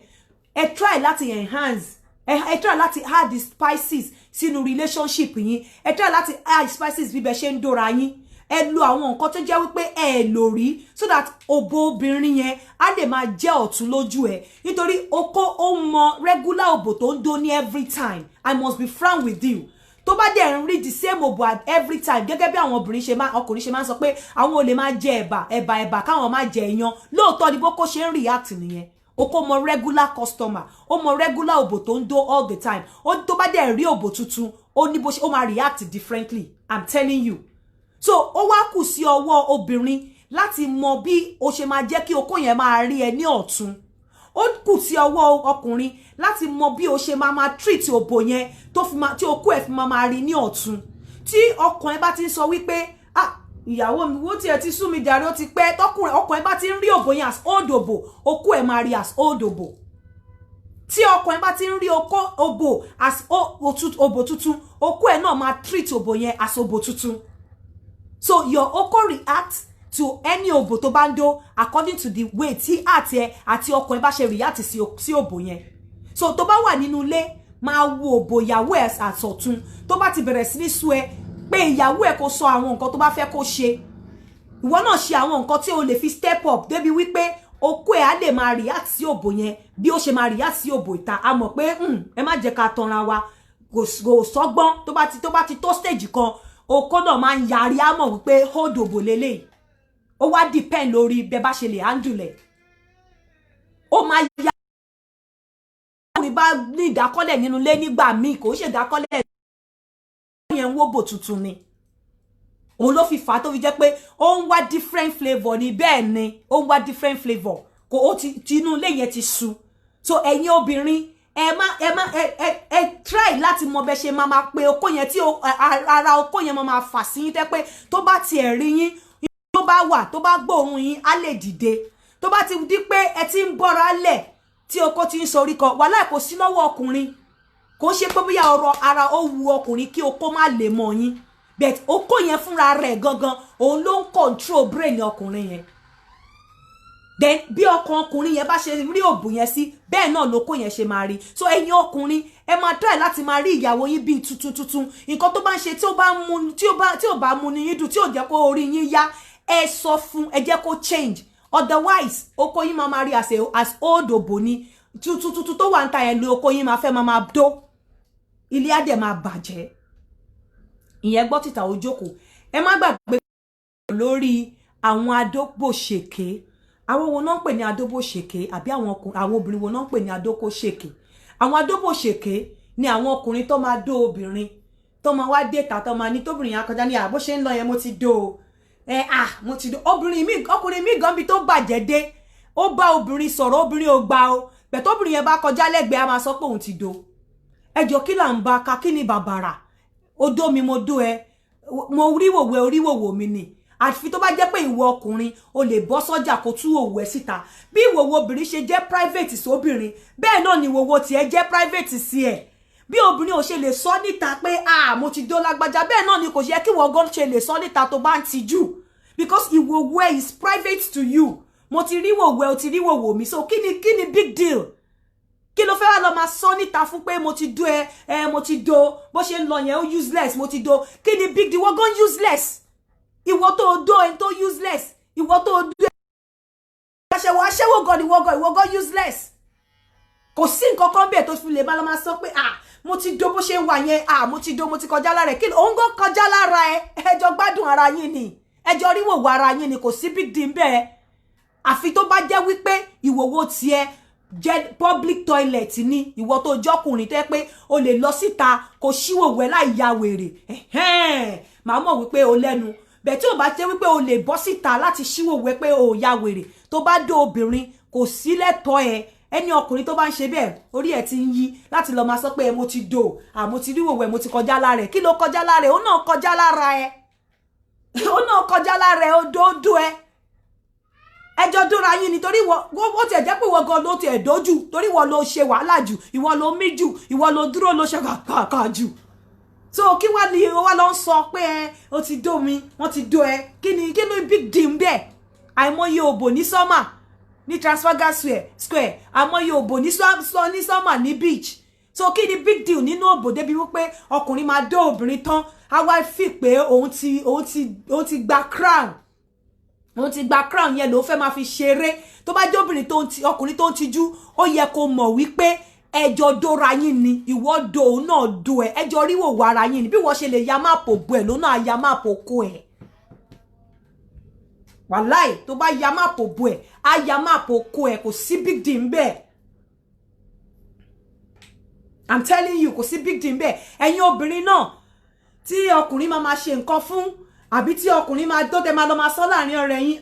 ẹ try láti enhance, ẹ try láti add the spices sínú relationship yín, ẹ try láti add spices bí bẹ́ ṣe ń dóra yín, ẹ lo àwọn nǹkan tó jẹ́ wípé ẹ lò rí, so that òbò obìnrin yẹn á lè máa jẹ́ ọ̀tún lójú ẹ̀. Nítorí okó ó mọ regular òbò tó ń dó ní every time. I must be frank with you. Tó bá dẹ̀ ń rí the same òbò at every time, gẹ́gẹ́ bí àwọn ọkùnrin ṣe máa ń sọ pé àwọn ò lè máa jẹ ẹ̀bà káwọn máa jẹ iyán. Lóòótọ́ ni bó kó ṣe ń react nìyẹn. Okó mọ regular customer, ó mọ regular òbò tó ń dó all the time. Tó bá dẹ̀ rí òbò tuntun, ó ní bó ṣe ó máa react differently. I'm telling you. So ó wá kù sí ọwọ́ obìnrin láti mọ bí ó ṣe máa jẹ́ kí okó yẹn máa rí ẹ ní ọ̀tún. Ó kù sí ọwọ́ ọkùnrin láti mọ bí ó ṣe máa treat òbò yẹn tí okó ẹ̀ fi máa rí ní ọ̀tún. Tí ọkàn ẹ bá ti ń sọ wípé ìyàwó mi wo tiẹ̀ ti sú mi jàre ó ti pẹ́, ọkàn ẹ bá ti ń rí òbò yẹn as old òbò, okó ẹ̀ máa rí as old òbò. Tí ọkàn ẹ bá ti ń rí òbò as òbò tuntun, okó ẹ̀ náà máa treat òbò yẹn as òbò tuntun. So your oko reacts to any òbò tó bá ń dó according to the way tí àti ọkàn ẹ bá ṣe react sí òbò yẹn. So tó bá wà nínú ilé, máa wo òbò ìyàwó ẹ àtọ̀tún. Tó bá ti bẹ̀rẹ̀ sí ní sú ẹ pé ìyàwó ẹ kó sọ àwọn nǹkan tó bá fẹ́ kó ṣe, ìwọ náà ṣe àwọn nǹkan tí o lè fi step up débi wípé okó ẹ á lè máa react sí òbò yẹn bí ó ṣe máa react sí òbò ìta. A mọ̀ pé ẹ má jẹ́ ká tanra wa, kò sọ́gbọ́n tó bá ti tó stage kan, okó náà máa ń yarí, á mọ̀ wípé hold òbò lélẹ̀. Ó wá depend lórí bẹ́ bá ṣe lè handle ẹ̀. Ó máa ya ní bá ní ìdákọ́lẹ̀ nínú ilé nígbà míì, kò ṣe ìdákọ́lẹ̀ yẹn wó bò tuntun ni. Òun ló fi fà tó fi jẹ́ pé ó ń wá different flavour ni, bẹ́ẹ̀ ni ó ń wá different flavour. Kò ó ti inú ilé yẹn ti sú. So ẹ̀yin obìnrin ẹ try láti mọ bẹ́ ṣe máa pe okó yẹn tí ara okó yẹn máa fà sí yín, tẹ́ pé tó bá ti ẹ̀ rí yín, tó bá wà, tó bá gbóòórùn yín á lè dìde. Tó bá ti di pé ẹ ti ń bọ́ra lẹ̀ tí okó ti ń sorí kan, wàláhì kò sí lọ́wọ́ ọkùnrin. Kò ṣe pé bóyá ọ̀rọ̀ ara ó wu ọkùnrin kí okó má lè mọ̀ yín, but okó yẹn fúnra rẹ̀ gangan òun ló ń control brain ọkùnrin yẹn. then bí ọkàn ọkùnrin yẹn bá ṣe rí òbò yẹn sí bẹ́ẹ̀ náà lóko yẹn ṣe máa rí. So ẹ̀yin ọkùnrin ẹ máa try láti máa rí ìyàwó yín bí tuntun nǹkan tó bá ń ṣe tí ó bá mú ni yín dùn tí ò jẹ́ kó orí yín yá ẹ sọ fún ẹ jẹ́ kó change, otherwise oko yín máa rí as old òbò ni tuntun tó wà ń ta yẹn lé oko yín máa fẹ́ máa dó, ilé á dẹ̀ máa bàjẹ́. Ìyẹn gbọ́ títà ojókòó. Ẹ má gbàgbé lórí àwọn adóbòṣèké. Àwọn wo náà ń pè ní adóbòṣèké àbí àwọn obìnrin wo náà ń pè ní adókòṣèké? Àwọn adóbòṣèké ni àwọn ọkùnrin tó máa dó obìnrin tó máa wá déta tó máa ní tóbìnrin yẹn kọjá ní bó ṣe ń lọ yẹn mo ti dó o. Mo ti dó. Ọkùnrin mi gan bí tó bàjẹ́ dé ó bá obìnrin sọ̀rọ̀ obìnrin ò gbà o, bẹ̀ tóbìnrin yẹn bá kọjá lẹ́gbẹ̀ẹ́ a máa sọ pé òun ti dó. Ẹjọ́ kí là ń bá ka kí ni bàbàrà? Ó dó mi mo dó ẹ, mo ríwòwò oríwòwò mi ni. Àfi tó bá jẹ́ pé ìwọ ọkùnrin o lè bọ́ sọ́jà kó tú òwò ẹ̀ síta. Bí ìwòwò obìnrin ṣe jẹ́ private sóbìnrin bẹ́ẹ̀ náà ni ìwòwò tiẹ̀ jẹ́ private sí ẹ̀. Bí obìnrin ò ṣe lè sọ níta pé mo ti dó lágbájá bẹ́ẹ̀ náà ni kò ṣe kí ìwọ gan ṣe lè sọ níta tó bá ń tijú, because ìwòwò ẹ̀ is private to you. Mo ti rí ìwòwò ẹ̀ o ti rí ìwòwò mi, so kí ni big deal? Kí ló fẹ́ wá lọ máa sọ níta fún pé mo ti dó mo ti dó bó ṣe ń lọ yẹn ó useless mo ti dó. Kí ni big deal? Wọ́n gan useless. Ìwọ tó dó ẹni tó useless, ìwọ tó dó aṣẹ́wó gan ìwọ gan useless. Kò sí nǹkan kan bẹ́ẹ̀ tó fi lè máa sọ pé mo ti dó bó ṣe wà yẹn mo ti dó mo ti kọjá lára ẹ̀. Kí òun gan kọjá lára ẹ ẹjọ́ gbádùn ara yín ni, ẹjọ́ rí wòwò ara yín ni, kò sí big deal bẹ́ẹ̀. Àfi tó bá jẹ́ wípé ìwòwò tiẹ̀ jẹ́ public toilet ni, ìwọ tó jọkùnrin tẹ́ pé o lè lọ síta kò ṣíwòwò ẹ̀ láì ya wèrè màá mọ̀ wípé o lẹ́nu. Bẹ̀ tí ò bá jẹ́ wípé o lè bọ́ síta láti ṣíwòwò ẹ̀ pé o ya wèrè tó bá dó obìnrin kò sí lẹ́tọ̀ọ́ ẹ̀. Ẹni ọkùnrin tó bá ń ṣe bẹ́ẹ̀ orí ẹ̀ ti ń yí láti lọ máa sọ pé mo ti dó mo ti rí wòwò ẹ̀ mo ti kọjá lára ẹ̀. Kí ló kọjá lára ẹ̀? Ó náà kọjá lára ẹ̀, ó náà kọjá lára ẹ̀, ó dó ẹ̀. Ẹjọ́ dóra yín nítorí wọ́n ti ẹ̀jẹ́ pé ìwọ gan ló ti ẹ̀dójú torí wọ́n ló ṣe wàhálà jù, ìwọ ló mí jù, ìwọ ló dúró ló ṣe kàkà jù. So kí wá ní wá lọ sọ pé ó ti dó mi wọ́n ti dó ẹ? Kí ni big deal bẹ́ẹ̀? Àìmọye òbò ní sọ́mà ní Trafalgar Square, àìmọye òbò ní sọ́mà ní beach. So kí ni big deal nínú òbò débi wípé ọkùnrin máa dó obìnrin tán á wá fi pé òun ti gba crown. Wọ́n ti gba crown yẹn ló fẹ́ máa fi ṣeré. Tó bá jẹ́ obìnrin ọkùnrin tó ń tijú ó yẹ kó mọ̀ wípé ẹjọ́ dóra yín ni, ìwọ dó òun náà dó ẹ, ẹjọ́ ríwòwò ara yín ni. Bí wọ́n ṣe lè ya máàpù bo ẹ̀ lónà ya máàpù kó ẹ̀. Wàláì tó bá ya máàpù bo ẹ̀ á ya máàpù kó ẹ̀, kò sí big deal bẹ́ẹ̀. I'm telling you kò sí big deal bẹ́ẹ̀. Ẹ̀yin obìnrin náà tí ọkùnrin máa ṣe nǹkan fún àbí tí ọkùnrin máa tó tẹ máa lọ máa sọ láàrin ọ̀rẹ́ yín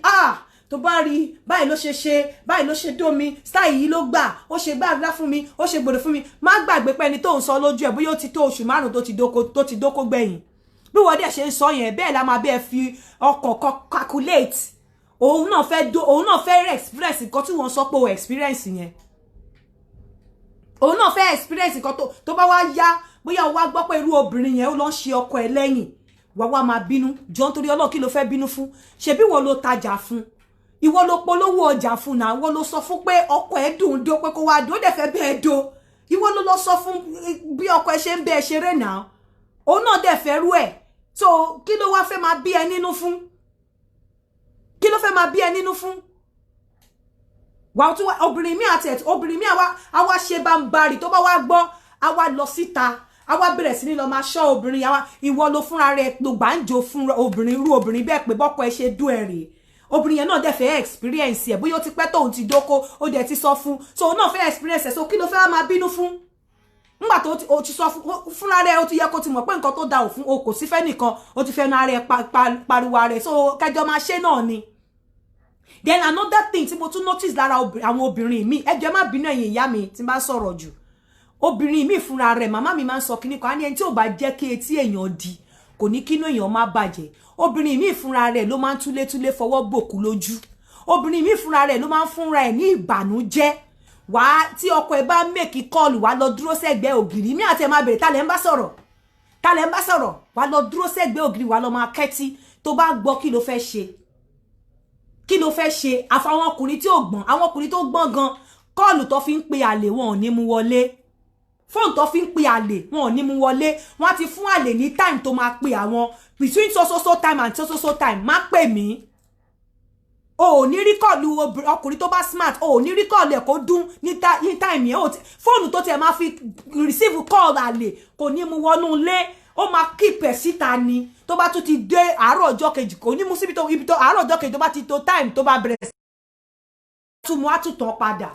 tó bá rí báyìí ló ṣe báyìí ló ṣe dó mi style yìí ló gbà ó ṣe gbàgbà fún mi ó ṣe gbòdò fún mi. Má gbàgbé pé ẹni tó ń sọ lójú ẹ̀ bóyá ó ti tó oṣù 5 tó ti dóko gbẹ̀yìn. Bí wọ́n dẹ̀ ṣe ń sọ yẹn bẹ́ẹ̀ la máa bẹ́ẹ̀ fi ọkàn calculate. Òun náà fẹ́ experience nǹkan tí wọ́n sọ pé o experience yẹn. Òun náà fẹ́ experience nǹkan tó bá wá yá bóyá o wá gbọ́ pé irú obìnrin yẹn ó lọ ń ṣe ọkọ ẹ̀ lẹ́yìn wá máa bínú jọ nítorí Ọlọ́run kí ló fẹ́ bínú fún? Ṣebí ìwọ ló tajà fún, ìwọ ló polówó ọjà fún náà, ìwọ ló sọ fún pé ọkọ ẹ̀ dùn dó pé kó wá dó dẹ̀ fẹ́ bẹ́ẹ̀ dó, ìwọ ló lọ sọ fún bí ọkọ ẹ̀ ṣe ń bẹ́ẹ̀ ṣeré náà, òun náà dẹ̀ fẹ́ rú ẹ̀. So kí ló wá fẹ́ máa bí ẹ nínú fún? Kí ló fẹ́ máa bí ẹ nínú fún? Wà tún obìnrin mi àwa ṣe bá ń bari tó bá wá gbọ́ àwa lọ síta àwa bẹ̀rẹ̀ sí ní lọ máa ṣọ́ obìnrin ìwọ ló fúnra rẹ̀ ló gbàǹjo fún obìnrin irú obìnrin bẹ́ẹ̀ pé bọ́kọ ẹ ṣe dú ẹ rèé. Obìnrin yẹn náà dẹ̀ fẹ́ experience ẹ̀ bóyá ó ti pẹ́ tóun ti dóko ó dẹ̀ ti sọ fún, so òun náà fẹ́ experience ẹ̀, so kí ló fẹ́ máa bínú fún? Nígbà tó o ti sọ fúnra rẹ̀ ó ti yẹ kó ti mọ̀ pé nǹkan tó da òfin o kò sí fẹ́ nìkan ó ti fẹ́ na rẹ̀ pariwo rẹ̀, so kẹjọ máa ṣe náà ni. Then another thing tí mo tún notice lára àwọn obìnrin mi, ẹ jẹ́ má bínú ẹ̀yin ìyá mi tí n bá sọ̀rọ̀ jù. Obìnrin mi fúnra rẹ̀ màmá mi máa ń sọ kíní kan á ní ẹni tí ò bá jẹ́ kí etí èèyàn di kò ní kínú èèyàn má bàjẹ́. Obìnrin mi fúnra rẹ̀ ló máa ń túlétúlé fọwọ́ gbòkú lójú. Obìnrin mi fúnra rẹ̀ ló máa ń fúnra ẹ̀ ní ìbànújẹ́. Wá tí ọkọ ẹ̀ bá make call wá lọ dúró sẹ́gbẹ̀ẹ́ ògiri mi àti ẹ̀ máa bèrè ta lẹ ń bá sọ̀rọ̀ wá lọ dúró sẹ́gbẹ̀ẹ́ ògiri wá lọ máa kẹ́tí tó bá gbọ́ kí ló fẹ́ ṣe. kí ló fẹ́ ṣe àfàwọn ọkùnrin tí ò gbọ́n àwọn ọkùnrin tó gbọ́n gan kọ́ọ̀lù tó fi ń pe àlè wọn ò ní mú wọlé fóònù tó fi ń pe àlè wọn ò ní mú wọlé wọ́n ti fún àlè ní time tó máa pe àwọn between so time and so time má pè mí o ò ní rí kọ́ọ̀lù ọkùnrin tó bá smart o ò ní rí kọ́ọ̀lù ẹ̀ kó dún ní time yẹn fóònù tó tiẹ̀ máa fi receive call àlè kò ní mú wọnú ilé ó máa keep ẹ̀ síta ni tó bá tún ti dé àárọ̀ ọjọ́ kejì kò ní mú síbi tó ibi tó àárọ̀ ọjọ́ kejì tó bá ti tó time tó bá bẹ̀rẹ̀ tún mú àtúntàn padà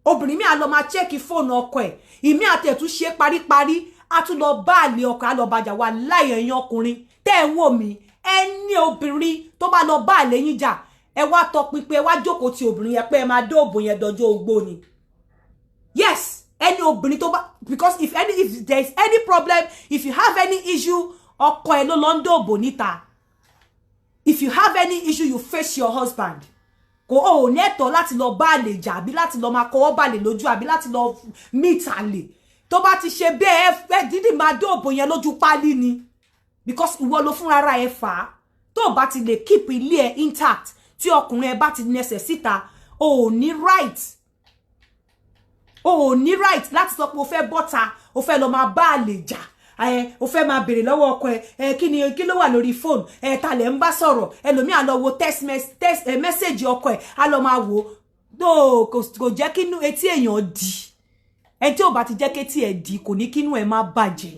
obìnrin mi á lọ máa check fóònù ọkọ ẹ̀ ìmí àti ẹ̀tún ṣe paríparí á tún lọ bá àlè ọkọ á lọ bàjà wà láì ẹ̀yin ọkùnrin tẹ́ ẹ̀ ń wò mí ẹni obìnrin tó bá lọ bá àlè yín jà ẹ wá tọpinpin ẹ wá jókòó ti obìnrin yẹn pé ẹ máa dé òbò yẹn dọjọ́ ogbó ni yes any obìnrin tó bá because if there is any problem if you have any issue ọkọ ẹ ló lọ ń dé òbò níta if you have any issue you face your husband kò ó ní ẹ̀tọ́ láti lọ bá àlè jà àbí láti lọ máa kọwọ́ bàlè lójú àbí láti lọ meet àlè tó bá ti ṣe bẹ́ẹ̀ ẹ dídì máa dé òbò yẹn lójú pálí ni because ìwọ ló fún ara ẹ fà á tó bá ti lè keep ilé ẹ intact tí ọkùnrin ẹ bá ti nẹsẹ̀ síta o ò ní right láti sọ pé o fẹ́ bọ́ta o fẹ́ lọ máa bá àlè jà o fẹ́ máa béèrè lọ́wọ́ ọkọ ẹ kí ló wà lórí phone ta lẹ̀ ń bá sọ̀rọ̀ ẹlòmíà lọ wo text message ọkọ ẹ á lọ máa wò ó kò jẹ́ kínú etí èèyàn di ẹni tí ò bá ti jẹ́ kétí ẹ̀ di kò ní kínú ẹ̀ máa bàjẹ́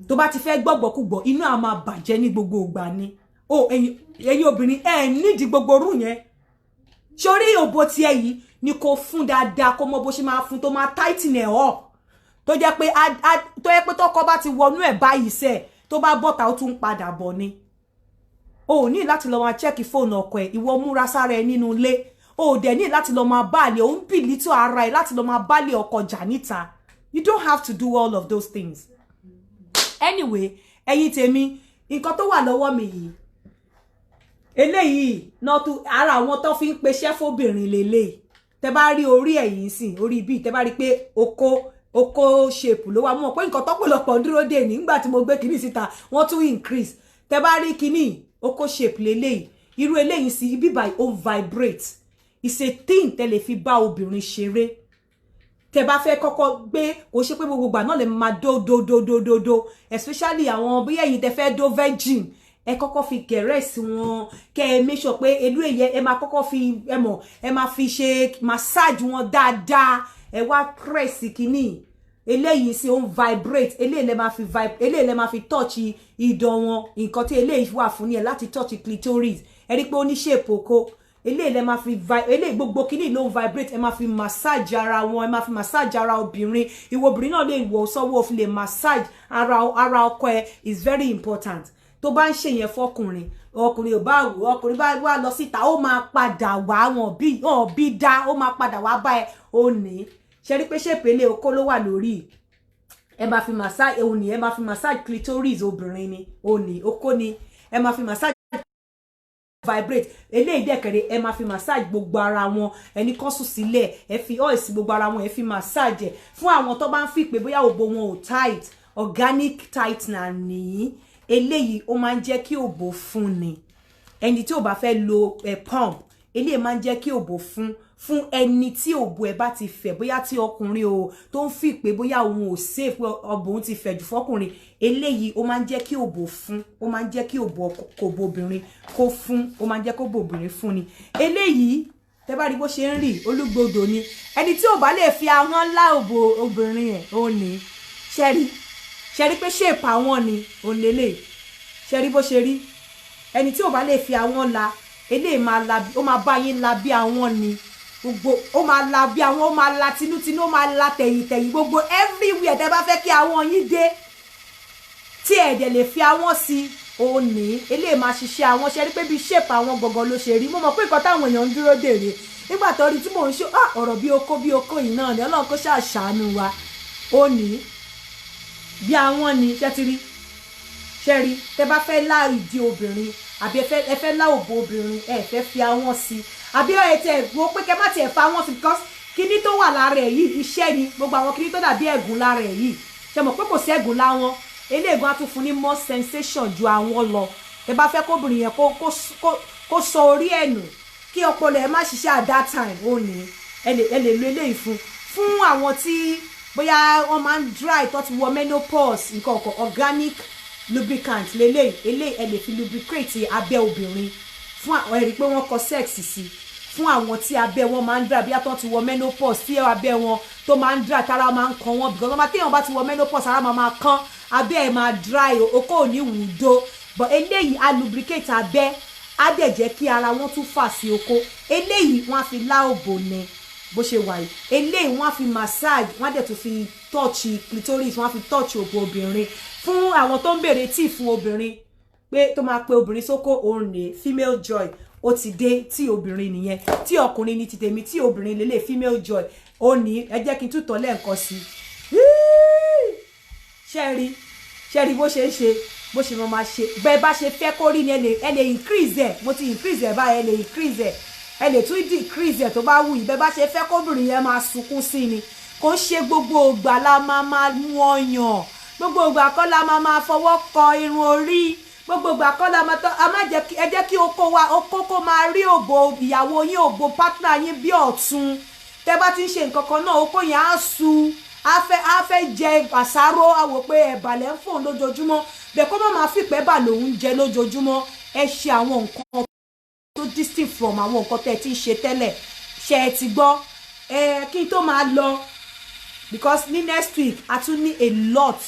tó bá ti fẹ́ gbọ́gbọ́kúgbọ́ inú á máa bàjẹ́ ní gbogbo ìgbà ni ẹ̀yin obìnrin nídìí gbogbo rú yẹn sórí òbò tí ẹ yìí ni kò fún dáadáa kó mọ bó ṣe máa fún tó máa tighten ẹ̀ up tó jẹ́ pé tọ́kọ bá ti wọnú ẹ̀ báyìí sẹ́ tó bá bọ́ta ó tún padà bọ̀ ni o ò ní láti lọ máa check fóònù ọkọ ẹ̀ ìwọ múra sára ẹ nínú ilé o ò dẹ̀ ní láti lọ máa báàlẹ̀ òun bìlítò ara ẹ̀ láti lọ máa báàlẹ̀ ọkọ jà níta you don't have to do all of those things anyway ẹ̀yin tèmi nǹkan tó wà lọ́wọ́ mi yìí eléyìí náà tún ara àwọn tó fi ń peṣẹ́ fóbìnrin lélẹ̀ tẹ́ bá rí orí ẹ̀yìn sìn orí bíi tẹ́ bá rí pé oko shape ló wà mọ̀ pé nǹkan tọ́pọ̀lọpọ̀ dúró dè nígbà tí mo gbé kinní síta wọ́n tún increase tẹ́ bá rí kinní oko shape lélẹ̀ irú eléyìí sí ibi by ó vibrate it's a thing tẹ́ lè fi bá obìnrin ṣeré tẹ́ bá fẹ́ kọ́kọ́ gbé kò ṣe pé gbogbo gbà náà lè máa do especially àwọn bí ẹ̀yin tẹ́ fẹ́ do virgin ẹ kọ́kọ́ fi gẹ̀rẹ́sì wọn kẹ́ ẹ make sure pé elú èyẹ ẹ máa kọ́kọ́ fi ẹ máa fi ṣe massage wọn dáadáa ẹ wá press kínní eléyìí sí ó ń vibrate eléyìí lè máa fi touch ìdọ̀ wọn nǹkan tí eléyìí wà fún ni ẹ láti touch clitoris ẹ rí pé ó ní shape oko eléyìí lè máa fi eléyìí gbogbo kínní ló ń vibrate ẹ máa fi massage ara wọn ẹ máa fi massage ara obìnrin ìwọ obìnrin náà lè wọ sọ́wọ́ fi lè massage ara ọkọ ẹ is very important tó bá ń ṣe yẹn fọkùnrin ọkùnrin ò bá wò ọkùnrin bá wà lọ síta ó máa padà wá wọn bí dá ó máa padà wá bá ẹ ó ní ṣe rí pé ṣèpele okó ló wà lórí ẹ máa fi massage òun ní ẹ máa fi massage clitoris obìnrin ni ó ní okó ni ẹ máa fi massage vibrate eléyìí dẹ̀kẹ̀rẹ̀ ẹ máa fi massage gbogbo ara wọn ẹni kan sùn sílẹ̀ ẹ fi oil sí gbogbo ara wọn ẹ fi massage ẹ fún àwọn tó bá ń fi pé bóyá òbò wọn ò tight organic tightener nìyí eléyìí ó máa ń jẹ́ kí òbò fún ni ẹni tí ò bá fẹ́ lo pump eléyìí máa ń jẹ́ kí òbò fún ẹni tí òbò ẹ bá ti fẹ̀ bóyá tí ọkùnrin o tó ń fi pé bóyá òun ò safe òbò òun ti fẹ̀ jù fọkùnrin eléyìí ó máa ń jẹ́ kí òbò fún ó máa ń jẹ́ kí òbò obìnrin kó fún ó máa ń jẹ́ kó òbò obìnrin fún ni eléyìí tẹ́ bá rí bó ṣe ń rí olúgbòdò ni ẹni tí ò bá lè fi ahọ́n lá òbò obìnrin ẹ̀ ó ní ṣẹ́rí pé shape àwọn ni òlélẹ̀ ṣẹ́rí bó ṣe rí ẹni tí ò bá lè fi àwọn la eléyìí ó máa bá yín la bí àwọn ni gbogbo ó máa la bí àwọn ó máa la tinútinú ó máa la tẹ̀yìntẹ̀yìn gbogbo everywhere tẹ́ bá fẹ́ kí àwọn yín dé tí ẹ̀dẹ̀ lè fi àwọn sí òní eléyìí máa ṣiṣẹ́ àwọn ṣẹ́rí pé bí shape àwọn gbọ̀ngàn ló ṣe rí mo mọ̀ pé nǹkan táwọn èèyàn ń dúró dèrè nígbà tó rí tí mò ń ṣe ọ̀rọ̀ bí okó yìí náà ni Ọlọ́run kó ṣàṣàánú wa òní bí àwọn ni ṣẹ́tìrí ṣẹ́rí tẹ́ bá fẹ́ lá ìdí obìnrin àbí ẹ fẹ́ lá òbò obìnrin ẹ fẹ́ fi àwọn sí àbí ẹ tẹ̀ wo pé kẹ́ má tiẹ̀ fa àwọn sí because kíní tó wà lára ẹ̀ yìí iṣẹ́ ni gbogbo àwọn kíní tó dàbí ẹ̀gún lára ẹ̀ yìí ṣe mọ̀ pé kò sí ẹ̀gún láwọn eléègùn á tún fún ní more sensation ju àwọn lọ tẹ́ bá fẹ́ kóbìnrin yẹn kó sọ orí ẹ̀nù kí ọpọlọ ẹ má ṣiṣẹ́ at that time ó ní ẹ lè lo eléyìí fún àwọn tí bóyá wọ́n máa ń dry tó ti wọ menopause nǹkan ọkọ̀ organic lubricant eléyìí ẹ lè fi lubricate abẹ́ obìnrin fún àwọn ẹ̀rí pé wọ́n kọ sex sí fún àwọn tí abẹ́ wọn máa ń dry bí wọ́n ti wọ menopause tí abẹ́ wọn tó máa ń dry tára máa ń kan wọn because ọmọ téèyàn bá ti wọ menopause ara máa kan abẹ́ ẹ̀ máa dry okó ò ní wùdó but eléyìí a lubricate abẹ́ á dẹ̀ jẹ́ kí ara wọn tún fà sí okó eléyìí wọ́n á fi lá òbò ní bó ṣe wà yìí eléyìí wọ́n á fi massage wọ́n á dẹ̀ tún fi touch clitoris wọ́n á fi touch òbò obìnrin fún àwọn tó ń bèrè tíì fún obìnrin pé tó máa pe obìnrin sóko òun ní female joy ó ti dé tí obìnrin nìyẹn tí ọkùnrin ní ti tèmi tí obìnrin lélẹ̀ female joy ó ní ẹ jẹ́ kí n tún tọ́ lẹ́ẹ̀kan sí ṣẹ́rí bó ṣe ń ṣe bó ṣe máa ṣe bẹ́ẹ̀ bá ṣe fẹ́ kó rí ni ẹ lè increase ẹ̀ mo ti increase ẹ̀ báyìí ẹ lè increase ẹ̀ ẹ lè tún decrease ẹ̀ tó bá wù yìí bẹ́ẹ̀ bá ṣe fẹ́ kóbìnrin yẹn máa sunkún sí ni kò ń ṣe gbogbo ògbà la máa mú ọyàn gbogbo ògbà kọ́ la máa fọwọ́ kọ irun orí gbogbo ògbà kọ́ la máa jẹ́ kí okó kó máa rí òbò ìyàwó yín òbò partner yín bí ọ̀tún tẹ́ bá ti ń ṣe nǹkan kan náà okó yẹn á su á fẹ́ jẹ àsáró àwò pé ẹ̀bàlẹ̀ ń fò lójoojúmọ́ bẹ́ẹ̀ kó má máa fìpẹ́ bà lòun jẹ lójoojúmọ́ ẹ ṣe àwọn nǹkan tó distinct from àwọn nǹkan tẹ́ ti ń ṣe tẹ́lẹ̀ ṣe ẹ ti gbọ́ kí n tó máa lọ because ní next week a tún ní a lot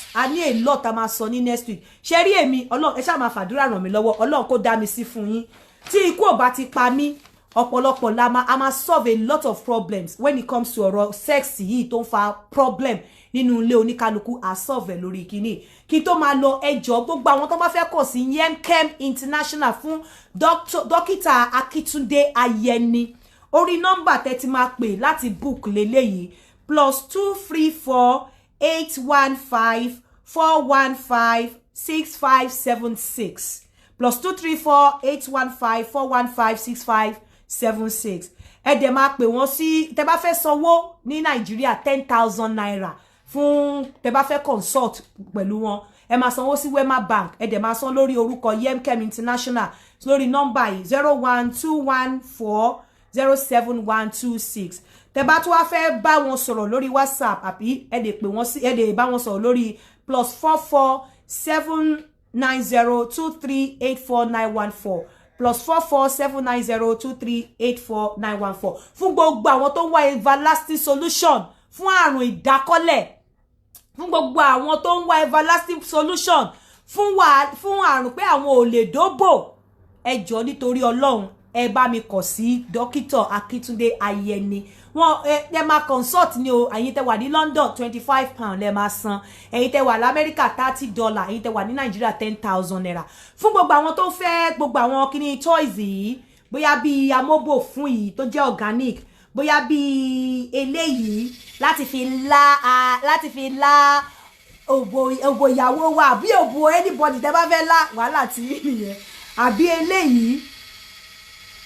a máa sọ ní next week ṣe rí èmi Ọlọ́run ẹ ṣáà máa fàdúrà ràn mí lọ́wọ́ Ọlọ́run kó dá mi sí fún yín tí ikú ò bá ti pa mí ọ̀pọ̀lọpọ̀ a máa solve a lot of problems when it comes to ọ̀rọ̀ sex yìí tó ń fa problem nínú ilé oníkálukú a solve lórí kíní kí tó máa lọ ẹjọ́ gbogbo àwọn tó bá fẹ́ kọ̀ sí Yemkem International fún dókítà Akíntúndé Ayẹni orí nọ́mbà tẹ́ ti máa pè láti book lélẹ́yìí +234 815 415 6576 +234 815 415 6576 ẹ dẹ̀ máa pè wọ́n sí tẹ́ bá fẹ́ sanwó ní Nàìjíríà 10,000 naira fún tẹ́ bá fẹ́ consult pẹ̀lú wọn ẹ máa sanwó sí Wema Bank ẹ dẹ̀ máa san lórí orúkọ Yemkem International lórí nọ́mbà yìí 01214 07126 tẹ́ bá tún wá fẹ́ bá wọn sọ̀rọ̀ lórí WhatsApp àbí ẹ lè pè wọ́n sí ẹ lè bá wọn sọ̀rọ̀ lórí +44 790 2384914 +44 790 2384914 fún gbogbo àwọn tó ń wá everlasting solution fún àrùn ìdákọ́lẹ̀ fún gbogbo àwọn tó ń wá everlasting solution fún àrùn pé àwọn ò lè dóbò ẹ jọ̀ọ́ nítorí Ọlọ́run ẹ bá mi kọ̀ sí dókítà Akíntúndé Ayẹni wọn ẹ máa consult ní o ẹ̀yin tẹ́ wà ní London £25 lẹ máa san ẹ̀yin tẹ́ wà l'Amẹ́ríkà $30 ẹ̀yin tẹ́ wà ní Nàìjíríà 10,000 naira fún gbogbo àwọn tó fẹ́ gbogbo àwọn kíní toys yìí bóyá bí amóbò fún yìí tó jẹ́ organic bóyá bí eléyìí láti fi lá òbò ìyàwó wa àbí òbò anybody tẹ́ bá fẹ́ lá wàhálà tí nìyẹn àbí eléyìí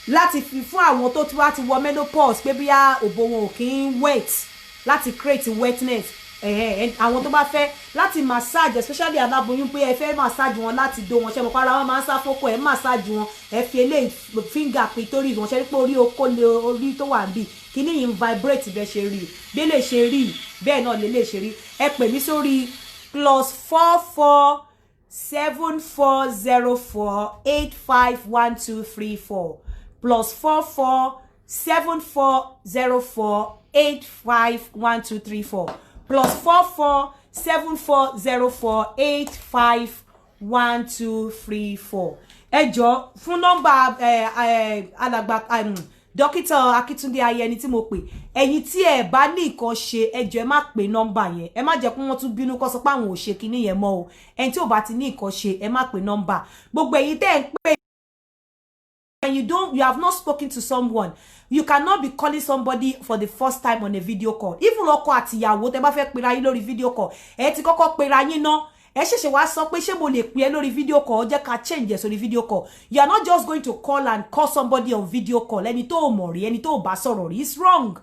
láti fi fún àwọn tó wá ti wọ menopause pé bíyà òbò wọn ò kí ń wet láti create wetness àwọn tó bá fẹ́ láti massage especially aláboyún pé ẹ fẹ́ massage wọn láti do wọn ṣe mọ̀ para wọn máa ń sáfókò ẹ massage wọn ẹ fi eléyìí finger clitoris wọn ṣe pé orí okó lé orí tó wà níbí kíní yìí ń vibrate bẹ́ẹ̀ ṣe rí bí lè ṣe rí bẹ́ẹ̀ náà lè ṣe rí ẹ pè mí sórí +44 7404 851234 +44 7404 851234 +44 7404 851234 ẹ jọ̀ọ́ fún nọ́mbà alàgbà dókítà Akíntúndé Ayẹni tí mo pè ẹ̀yin tí ẹ bá ní nǹkan ṣe ẹ jọ̀ọ́ ẹ má pè nọ́mbà yẹn ẹ má jẹ́ kó wọ́n tún bínú kó sọ pé àwọn ò ṣe kinní yẹn mọ́ o ẹ̀yin tí ò bá ti ní nǹkan ṣe ẹ má pè nọ́mbà gbogbo ẹ̀yin tẹ́ ń pè and you have not spoken to someone, you cannot be calling somebody for the first time on a video call. Even ọkọ àti ìyàwó tẹ́ bá fẹ́ pera yín lórí video call ẹ ti kọ́kọ́ pera yín ná ẹ ṣẹ̀ṣẹ̀ wá sọ pé ṣé mo lè pè ẹ́ lórí video call jẹ́ ká change ẹ̀ sórí video call. You are not just going to call and call somebody on video call ẹni tó mọ̀ rí ẹni tó bá sọ̀rọ̀ rí. It's wrong.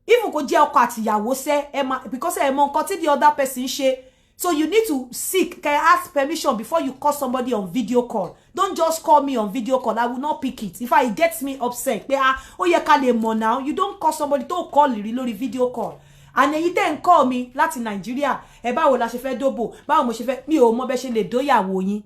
Even kò jẹ́ ọkọ àti ìyàwó ṣe ẹ ma because ẹ mọ̀ nǹkan tí the other person ṣe. So you need to seek, can I ask permission before you call somebody on video call. Don't just call me on video call. I will not pick it. If it gets me upset, oh yeah, can now. You don't call somebody to call lórí video call. And then you then call me láti Nigeria. Báwo la ṣe fẹ́ dóbò. Báwo mo ṣe fẹ́ mi ò mọ̀ bẹ́ ṣe lè dóyàwó yín.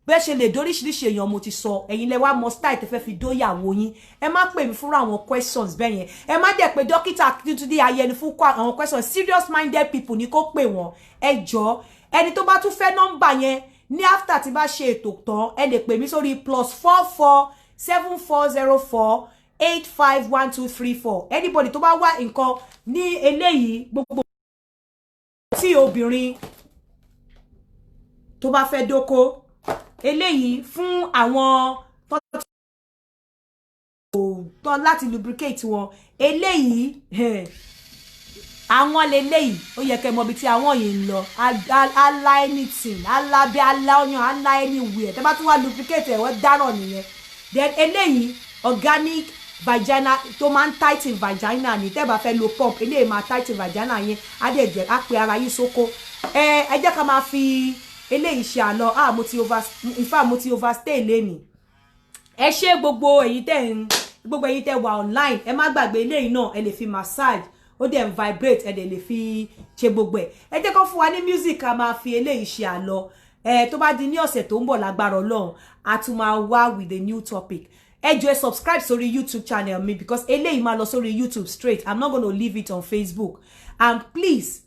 Bẹ́ ṣe lè dóríṣiríṣi èèyàn mo ti sọ. Ẹ̀yin lẹ wá mọ style tẹ́ fẹ́ fi dóyàwó yín. Ẹ má pè mí fúnra àwọn questions bẹ́ẹ̀ yẹn. Ẹ má dẹ̀ pé dókítà Túndé Ayẹni fún àwọn questions. Serious minded people ni kó pè wọ́n. Ẹ jọ̀ọ́ ẹni tó bá tún fẹ́ nọ́mbà yẹn ní after tí bá ṣe ètò tán ẹ lè pè mí sórí +44 7404 851234. Anybody tó bá wá nǹkan ní eléyìí gbogbo tí obìnrin tó bá fẹ́ dóko eléyìí fún àwọn tó láti lubricate wọn eléyìí àwọn leléyìí ó yẹ kẹ́ mọ̀ bí tí àwọn yìí ń lọ ala anything ala bí ala oyan ala anywhere tẹ́ bá tún wá lubricate ẹ̀ wọ́n dáràn nìyẹn. Then eléyìí organic vagina tó máa ń tighten vagina ni tẹ́ bá fẹ́ lo pump eléyìí máa tighten vagina yẹn á dẹ̀ jẹ́ á pe ara yín sóko. Ẹ jẹ́ ká máa fi eléyìí ṣe àlọ́ mo ti overstay lẹ́nìí. Ẹ ṣe gbogbo èyí tẹ́ wà online ẹ má gbàgbé eléyìí náà ẹ lè fi massage ó dẹ̀ vibrate ẹ dẹ̀ lè fi ṣe gbogbo ẹ̀. Ẹ jẹ́ kó fún wa ní music ká máa fi eléyìí ṣe àlọ́. Tó bá di ní ọ̀sẹ̀ tó ń bọ̀ lágbára Ọlọ́run a tún máa wá with a new topic. Ẹ jọ̀ọ́ subscribe sórí YouTube channel mi because eléyìí máa lọ sórí YouTube straight. I'm not going to leave it on Facebook. And please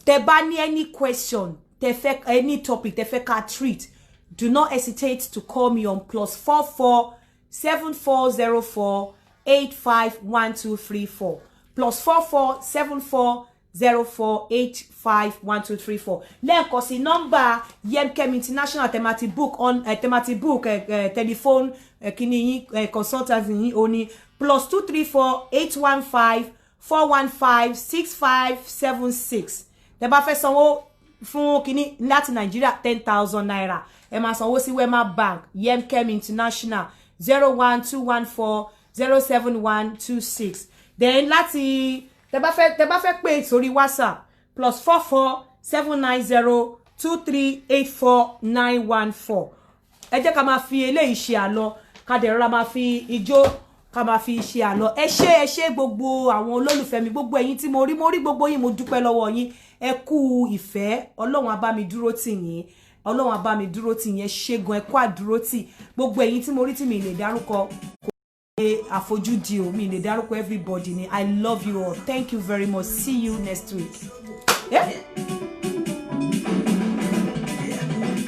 tẹ́ bá ní any question tẹ́ fẹ́ any topic tẹ́ fẹ́ ká treat, do not hesitate to call me on +44 7404 851234. +44 7404 851234. Lẹ́ẹ̀kan sí nọ́mbà Yemkem International thematic book on telephone kini consultancy yín oni +234 815 415 6576. Tẹ́ bá fẹ́ sanwó fún kini láti Nigeria 10,000 naira. Ẹ máa sanwó sí Wema Bank Yemkem International 01214 07126. Then láti tẹ́ bá fẹ́ pè sórí WhatsApp +44 790 2384914. Ẹ jẹ́ ká máa fi eléyìí ṣe àlọ́ ká dẹ̀ rọra máa fi ijó ká máa fi ṣe àlọ́. Ẹ ṣé gbogbo àwọn olólùfẹ́ mi gbogbo ẹ̀yin tí mo rí gbogbo yín mo dúpẹ́ lọ́wọ́ yín. Ẹ kú ìfẹ́ Ọlọ́run á bá mi dúró tì yín. Ọlọ́run á bá mi dúró tì yín. Ẹ ṣé gan ẹ kú àdúró tì gbogbo ẹ̀yin tí mo rí tí mi lè dárúkọ àfojúdi o mi lè dárúkọ everybody ni. I love you all. Thank you very much. See you next week.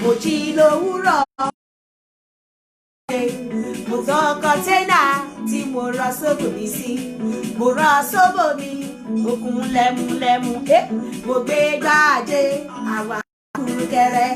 Òjì lówùrọ̀ mo tọ́ kọ́ńténà tí mo rọ sóbò mi sí mo rọ sóbò mi okùn lẹ́múlẹ́mú mo gbé gbáàjé àwa kúrú kẹrẹ.